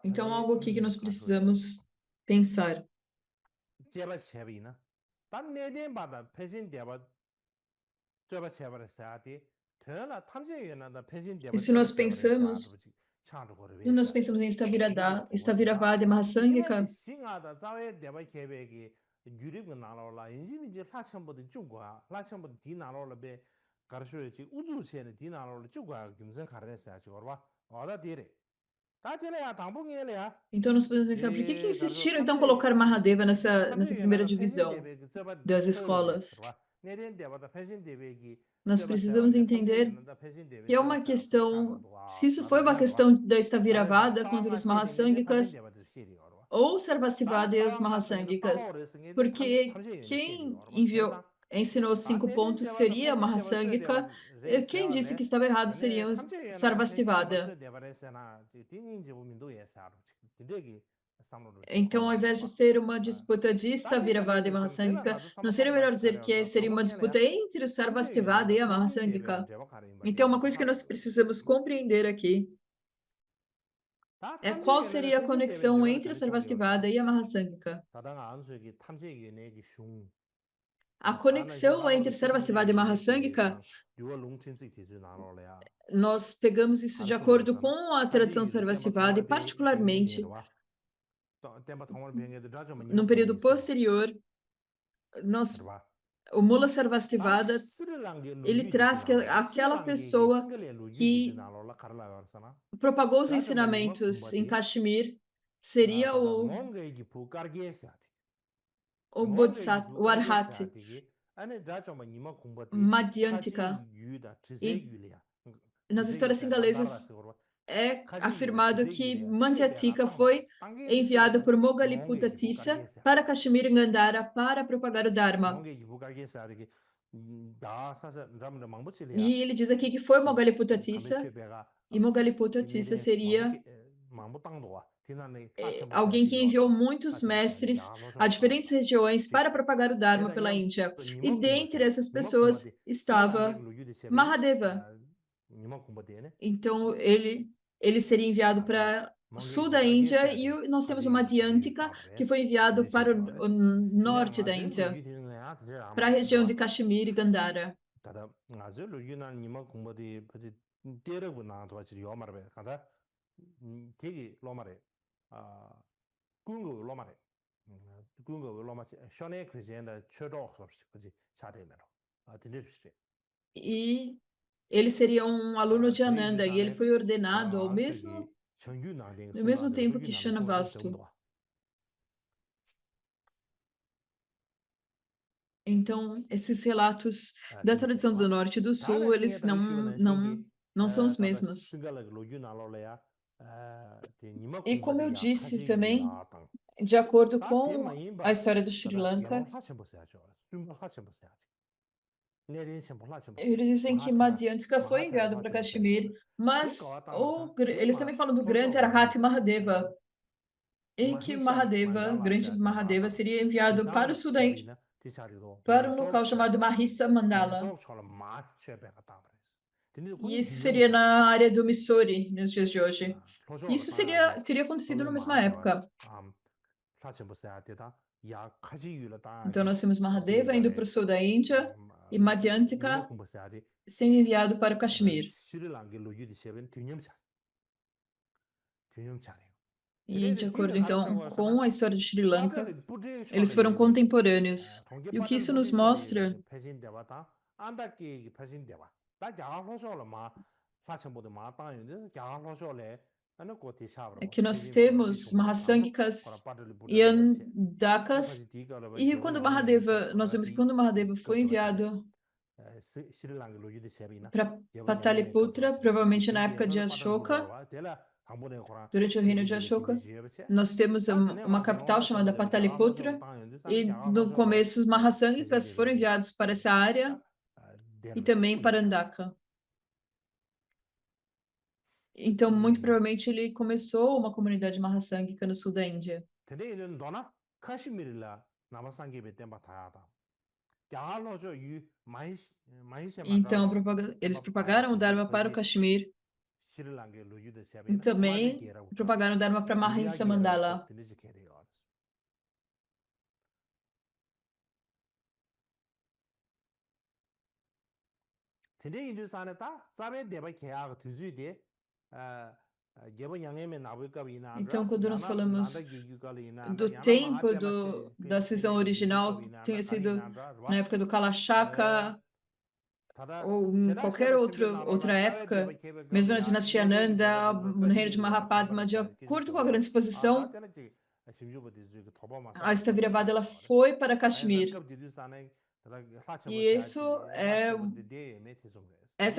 Então, algo aqui que nós precisamos pensar. E se nós pensamos em Staviravada e Mahasangika, então nós podemos pensar, por que insistiram então colocar Mahadeva nessa primeira divisão das escolas? Nós precisamos entender que é uma questão, se isso foi uma questão da Staviravada contra os Mahasangikas, ou Sarvastivada e os Mahasangikas, porque quem ensinou os 5 pontos seria Mahasangika, e quem disse que estava errado seriam os Sarvastivada. Então, ao invés de ser uma disputa de Staviravada e Mahasangika, não seria melhor dizer que seria uma disputa entre o Sarvastivada e a Mahasangika? Então, uma coisa que nós precisamos compreender aqui é qual seria a conexão entre o Sarvastivada e a Mahasangika. A conexão entre Sarvastivada e Mahasangika, nós pegamos isso de acordo com a tradição Sarvastivada e particularmente no período posterior, o Mula Sarvastivada, ele traz que aquela pessoa que propagou os ensinamentos em Kashmir seria o Bodhisattva, o Arhat, Madhyantika. E nas histórias singalesas é afirmado que Madhyatika foi enviado por Mogaliputta Tissa para Kashmir e Gandhara para propagar o Dharma. E ele diz aqui que foi Mogaliputta Tissa, e Mogaliputta Tissa seria alguém que enviou muitos mestres a diferentes regiões para propagar o Dharma pela Índia. E dentre essas pessoas estava Mahadeva. Então, ele seria enviado para o sul da Índia e nós temos o Madhyantika, que foi enviado para o norte da Índia, para a região de Kashmir e Gandhara. E ele seria um aluno de Ananda, e ele foi ordenado no mesmo tempo que Shanavastu. Então, esses relatos da tradição do norte e do sul, eles não são os mesmos. E como eu disse também, de acordo com a história do Sri Lanka, eles dizem que Madhyamika foi enviado para Kashmir, mas eles também falam do grande Arhat Mahadeva, e que Mahadeva, grande Mahadeva, seria enviado para o sul da Índia, para um local chamado Mahisa Mandala. E isso seria na área do Missouri, nos dias de hoje. Isso teria acontecido na mesma época. Então, nós temos Mahadeva indo para o sul da Índia e Madhyamika sendo enviado para o Kashmir. E, de acordo, então, com a história de Sri Lanka, eles foram contemporâneos. E o que isso nos mostra é que nós temos Mahasanghikas e Andakas, e nós vemos que quando Mahadeva foi enviado para Pataliputra, provavelmente na época de Ashoka, durante o reino de Ashoka, nós temos uma capital chamada Pataliputra, e no começo os Mahasanghikas foram enviados para essa área e também para Andaka. Então, muito provavelmente, ele começou uma comunidade Mahasangika no sul da Índia. Então, eles propagaram o Dharma para o Kashmir e também propagaram o Dharma para Mahisa Mandala. Então, quando nós falamos do tempo da cisão original, tenha sido na época do Kalashaka ou em qualquer outra época, mesmo na dinastia Nanda, no reino de Mahapadma, de acordo com a grande exposição, a Sthavirabhada ela foi para Kashmir. E essa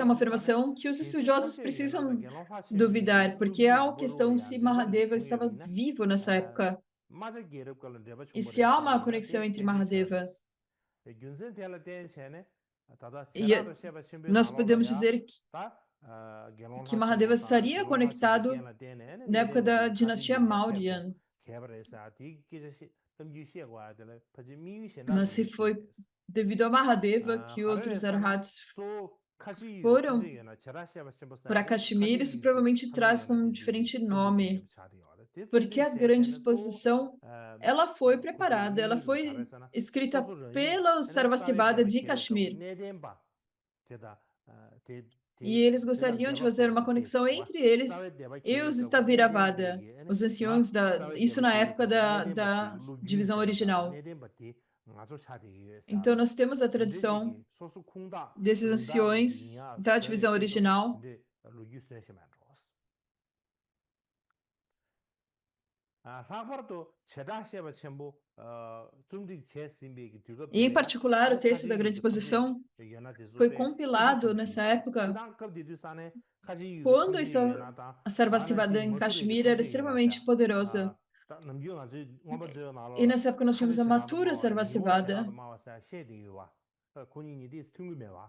é uma afirmação que os estudiosos precisam duvidar, porque há uma questão se Mahadeva estava vivo nessa época. E se há uma conexão entre Mahadeva e nós podemos dizer que Mahadeva estaria conectado na época da dinastia Mauryan. Mas se foi devido a Mahadeva que outros arhats foram para Kashmir, isso provavelmente traz com um diferente nome, porque a grande exposição ela foi preparada, ela foi escrita pela Sarvastivada de Kashmir. E eles gostariam de fazer uma conexão entre eles e os Sthaviravada, os anciões isso na época da divisão original. Então, nós temos a tradição desses anciões da divisão original. E, em particular, o texto da Grande Exposição foi compilado nessa época, quando a Sarvastivada em Kashmir era extremamente poderosa. E nessa época nós tínhamos a Mathura Sarvastivada.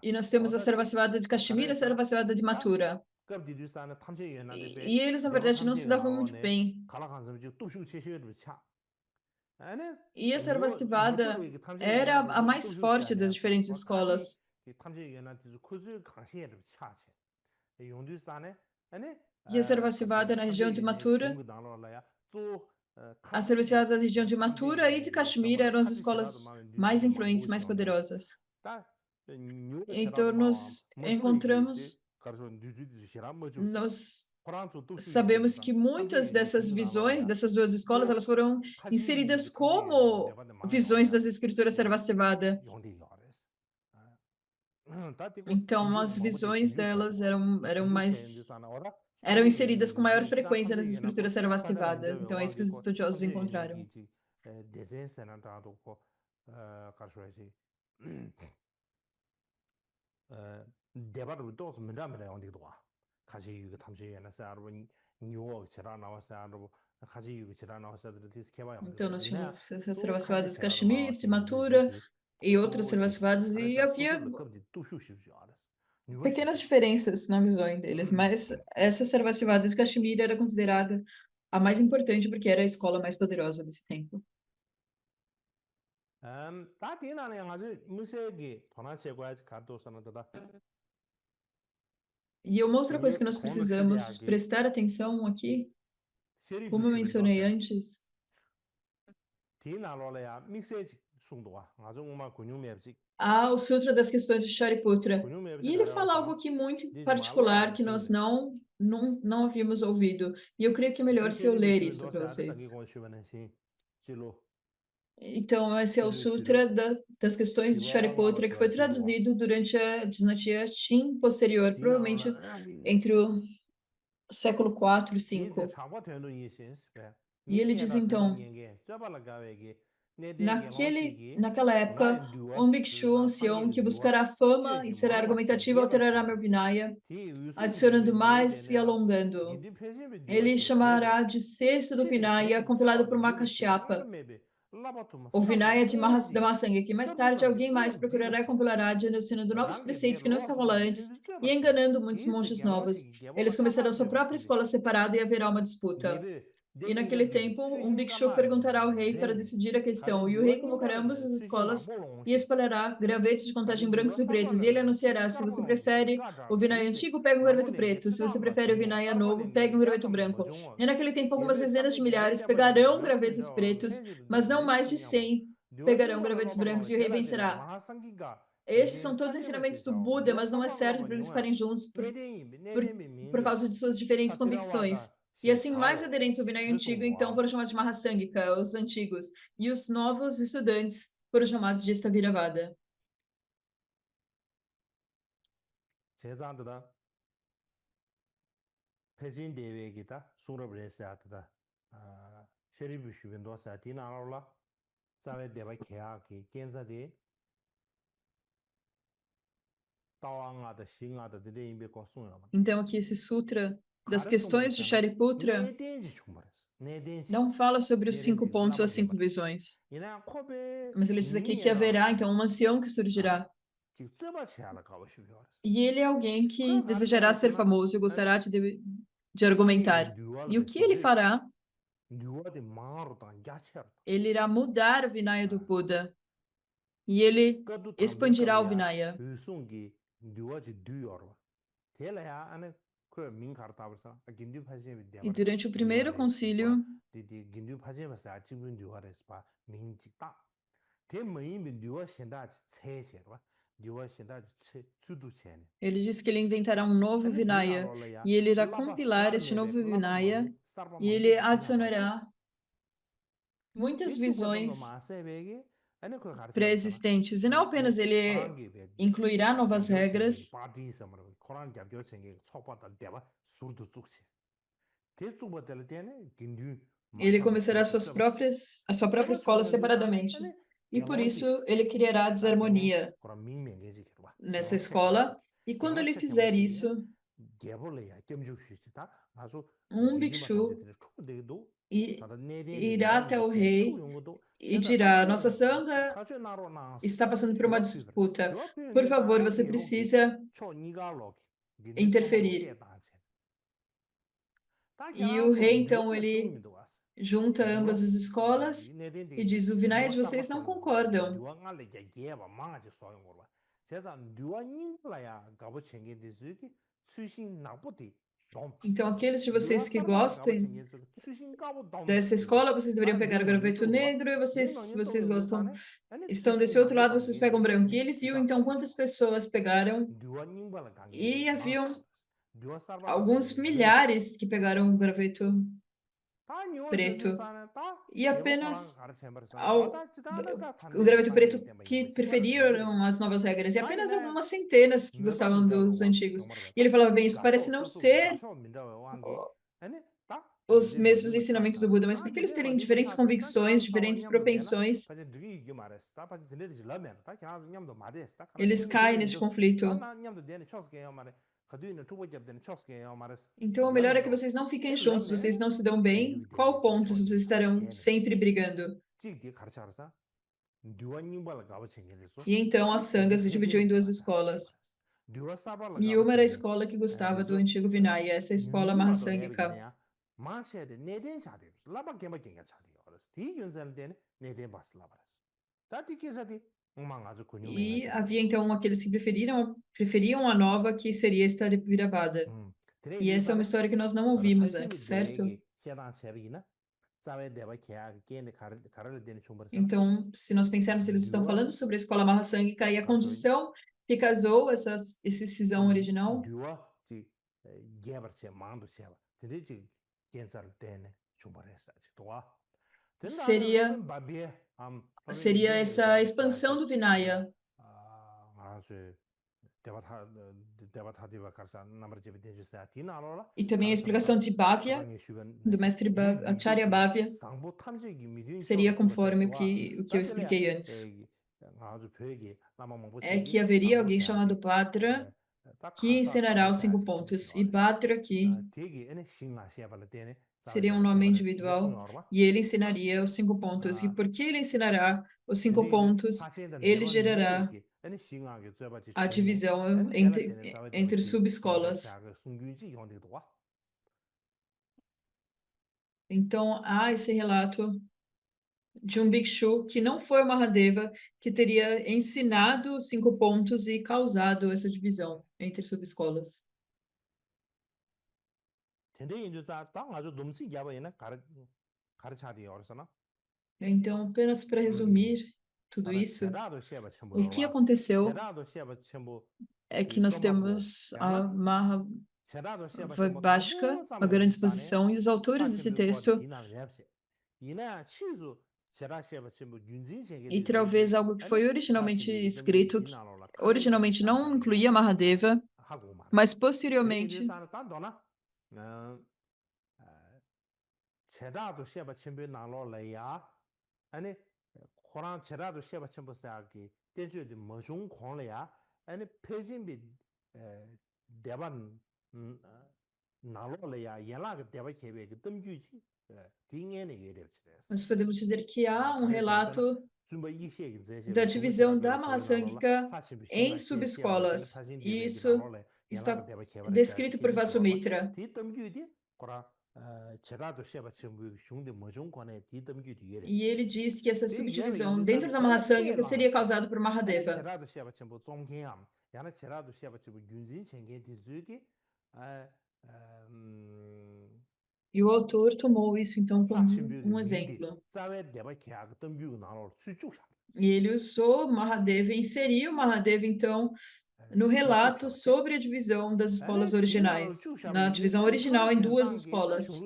E nós temos a Sarvastivada de Kashmir e a Sarvastivada de Mathura. E eles, na verdade, não se davam muito bem. E a Sarvastivada era a mais forte das diferentes escolas. E a Sarvastivada na região de Mathura, a Sarvastivada da região de Mathura e de Kashmir eram as escolas mais influentes, mais poderosas. Então, nós encontramos sabemos que muitas dessas visões, dessas duas escolas, elas foram inseridas como visões das escrituras Sarvastivada. Então, as visões delas eram inseridas com maior frequência nas escrituras Sarvastivada. Então, é isso que os estudiosos encontraram. Então, nós tínhamos as Sarvastivada de Kashmir, de Mathura e outras Sarvastivaddas, e havia pequenas diferenças na visão deles, mas essa Sarvastivada de Kashmir era considerada a mais importante porque era a escola mais poderosa desse tempo. E uma outra coisa que nós precisamos prestar atenção aqui, como eu mencionei antes, há o Sutra das Questões de Shariputra. E ele fala algo aqui muito particular que nós não havíamos ouvido. E eu creio que é melhor se eu ler isso para vocês. Então, esse é o Sutra das Questões de Shariputra, que foi traduzido durante a dinastia Qin posterior, provavelmente entre o século IV e V. E ele diz, então, naquela época, um bhikshu ancião que buscará fama e será argumentativo alterará meu Vinaya, adicionando mais e alongando. Ele chamará de sexto do Vinaya, compilado por Makashyapa, o Vinaya de Mahasamadhi, que mais tarde alguém mais procurará e compilará, adicionando novos preceitos que não estavam lá antes e enganando muitos monges novos. Eles começarão sua própria escola separada e haverá uma disputa. E naquele tempo, um bhikshu perguntará ao rei para decidir a questão, e o rei convocará ambas as escolas e espalhará gravetos de contagem brancos e pretos, e ele anunciará: se você prefere o Vinaya antigo, pegue um graveto preto; se você prefere o Vinaya novo, pegue um graveto branco. E naquele tempo, algumas dezenas de milhares pegarão gravetos pretos, mas não mais de 100 pegarão gravetos brancos, e o rei vencerá. Estes são todos ensinamentos do Buda, mas não é certo para eles ficarem juntos por causa de suas diferentes convicções. E assim, mais aderentes ao Vinaya antigo, então, foram chamados de Mahasangika, os antigos, e os novos estudantes foram chamados de Sthaviravada. Então, aqui esse Sutra das Questões de Shariputra não fala sobre os 5 pontos ou as 5 visões. Mas ele diz aqui que haverá, então, um ancião que surgirá. E ele é alguém que desejará ser famoso e gostará de argumentar. E o que ele fará? Ele irá mudar o Vinaya do Buda. E ele expandirá o Vinaya. E durante o primeiro concílio, ele diz que ele inventará um novo Vinaya, e ele irá compilar este novo Vinaya, e ele adicionará muitas visões pré-existentes. E não apenas ele incluirá novas regras, ele começará a sua própria escola separadamente. E por isso ele criará desarmonia nessa escola. E quando ele fizer isso, um bhikshu irá até o rei e dirá: nossa sangha está passando por uma disputa. Por favor, você precisa interferir. E o rei, então, ele junta ambas as escolas e diz: o Vinaya de vocês não concordam. Então, aqueles de vocês que gostem dessa escola, vocês deveriam pegar o graveto negro, e se vocês gostam, estão desse outro lado, vocês pegam branco. E ele viu, então, quantas pessoas pegaram, e haviam alguns milhares que pegaram o graveto preto e apenas o graveto preto que preferiram as novas regras e apenas algumas centenas que gostavam dos antigos. E ele falava, bem, isso parece não ser os mesmos ensinamentos do Buda, mas porque eles terem diferentes convicções, diferentes propensões, eles caem nesse conflito. Então, o melhor é que vocês não fiquem juntos, vocês não se dão bem. Qual ponto vocês estarão sempre brigando? E então a Sangha se dividiu em duas escolas. E uma era a escola que gostava do antigo Vinaya, essa escola Mahasangika. E havia então aqueles que preferiam a nova, que seria esta Viravada. E essa é uma história que nós não ouvimos antes, certo? Então, se nós pensarmos, eles estão falando sobre a escola Mahasangika e a condição que casou essa cisão original seria essa expansão do Vinaya. E também a explicação de Bhavya, do mestre Acharya Bhavya, seria conforme o que eu expliquei antes. É que haveria alguém chamado Bhadra que ensinará os 5 pontos. E Bhadra aqui seria um nome individual e ele ensinaria os 5 pontos. E porque ele ensinará os 5 pontos, ele gerará a divisão entre subescolas. Então, há esse relato de um Bhikshu que não foi o Mahadeva, que teria ensinado os 5 pontos e causado essa divisão entre subescolas. Então, apenas para resumir tudo isso, o que aconteceu é que nós temos a Mahavibhashika, a grande exposição, e os autores desse texto, e talvez algo que foi originalmente escrito, que originalmente não incluía Mahadeva, mas posteriormente nós podemos dizer que há um relato da divisão da Mahasangika em subescolas. E isso está descrito por Vasumitra. E ele diz que essa subdivisão dentro da Mahasangika seria causada por Mahadeva. E o autor tomou isso, então, como um exemplo. E ele usou Mahadeva, inseriu Mahadeva, então, no relato sobre a divisão das escolas originais, na divisão original em 2 escolas.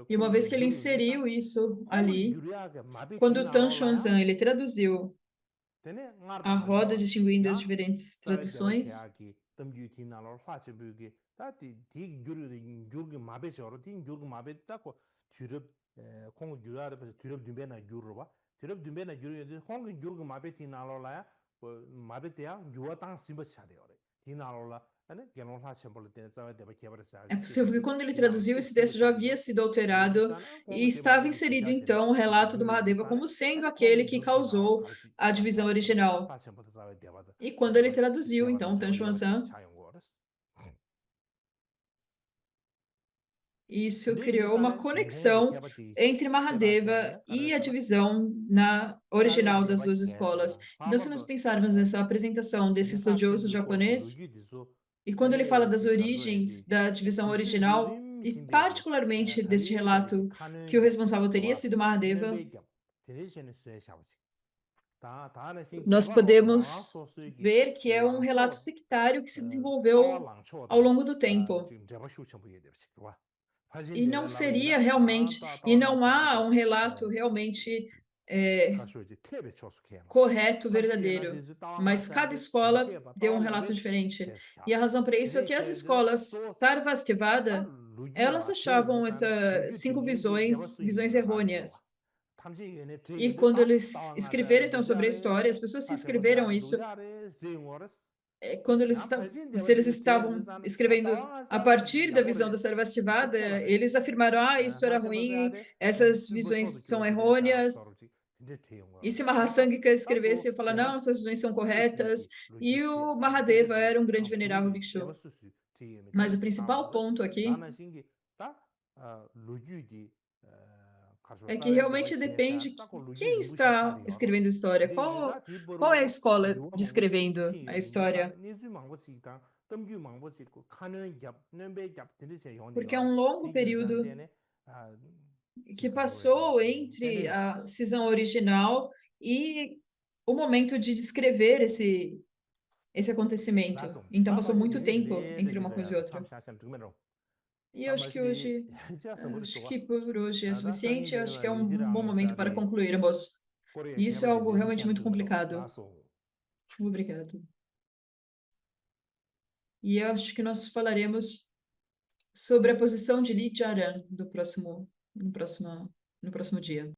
E uma vez que ele inseriu isso ali, quando o Tan Xuanzang ele traduziu a roda distinguindo as diferentes traduções, é possível que quando ele traduziu esse texto já havia sido alterado e estava inserido então o relato do Mahadeva como sendo aquele que causou a divisão original. E quando ele traduziu então Tan Xuanzang, isso criou uma conexão entre Mahadeva e a divisão original das 2 escolas. Então, se nós pensarmos nessa apresentação desse estudioso japonês, e quando ele fala das origens da divisão original, e particularmente deste relato que o responsável teria sido Mahadeva, nós podemos ver que é um relato sectário que se desenvolveu ao longo do tempo. E não seria realmente, e não há um relato realmente correto, verdadeiro, mas cada escola deu um relato diferente. E a razão para isso é que as escolas Sarvastivada, elas achavam essas 5 visões errôneas. E quando eles escreveram então sobre a história, as pessoas se escreveram isso quando se eles estavam escrevendo a partir da visão da Sarvastivada, eles afirmaram, isso era ruim, essas visões são errôneas. E se Mahasangika escrevesse e falar, não, essas visões são corretas, e o Mahadeva era um grande venerável bhikshu. Mas o principal ponto aqui é que realmente depende de quem está escrevendo a história, qual é a escola descrevendo a história. Porque é um longo período que passou entre a cisão original e o momento de descrever esse acontecimento. Então passou muito tempo entre uma coisa e outra. E eu acho que por hoje é suficiente, eu acho que é um bom momento para concluirmos. E isso é algo realmente muito complicado. Obrigado. E eu acho que nós falaremos sobre a posição de Li Charan no próximo dia.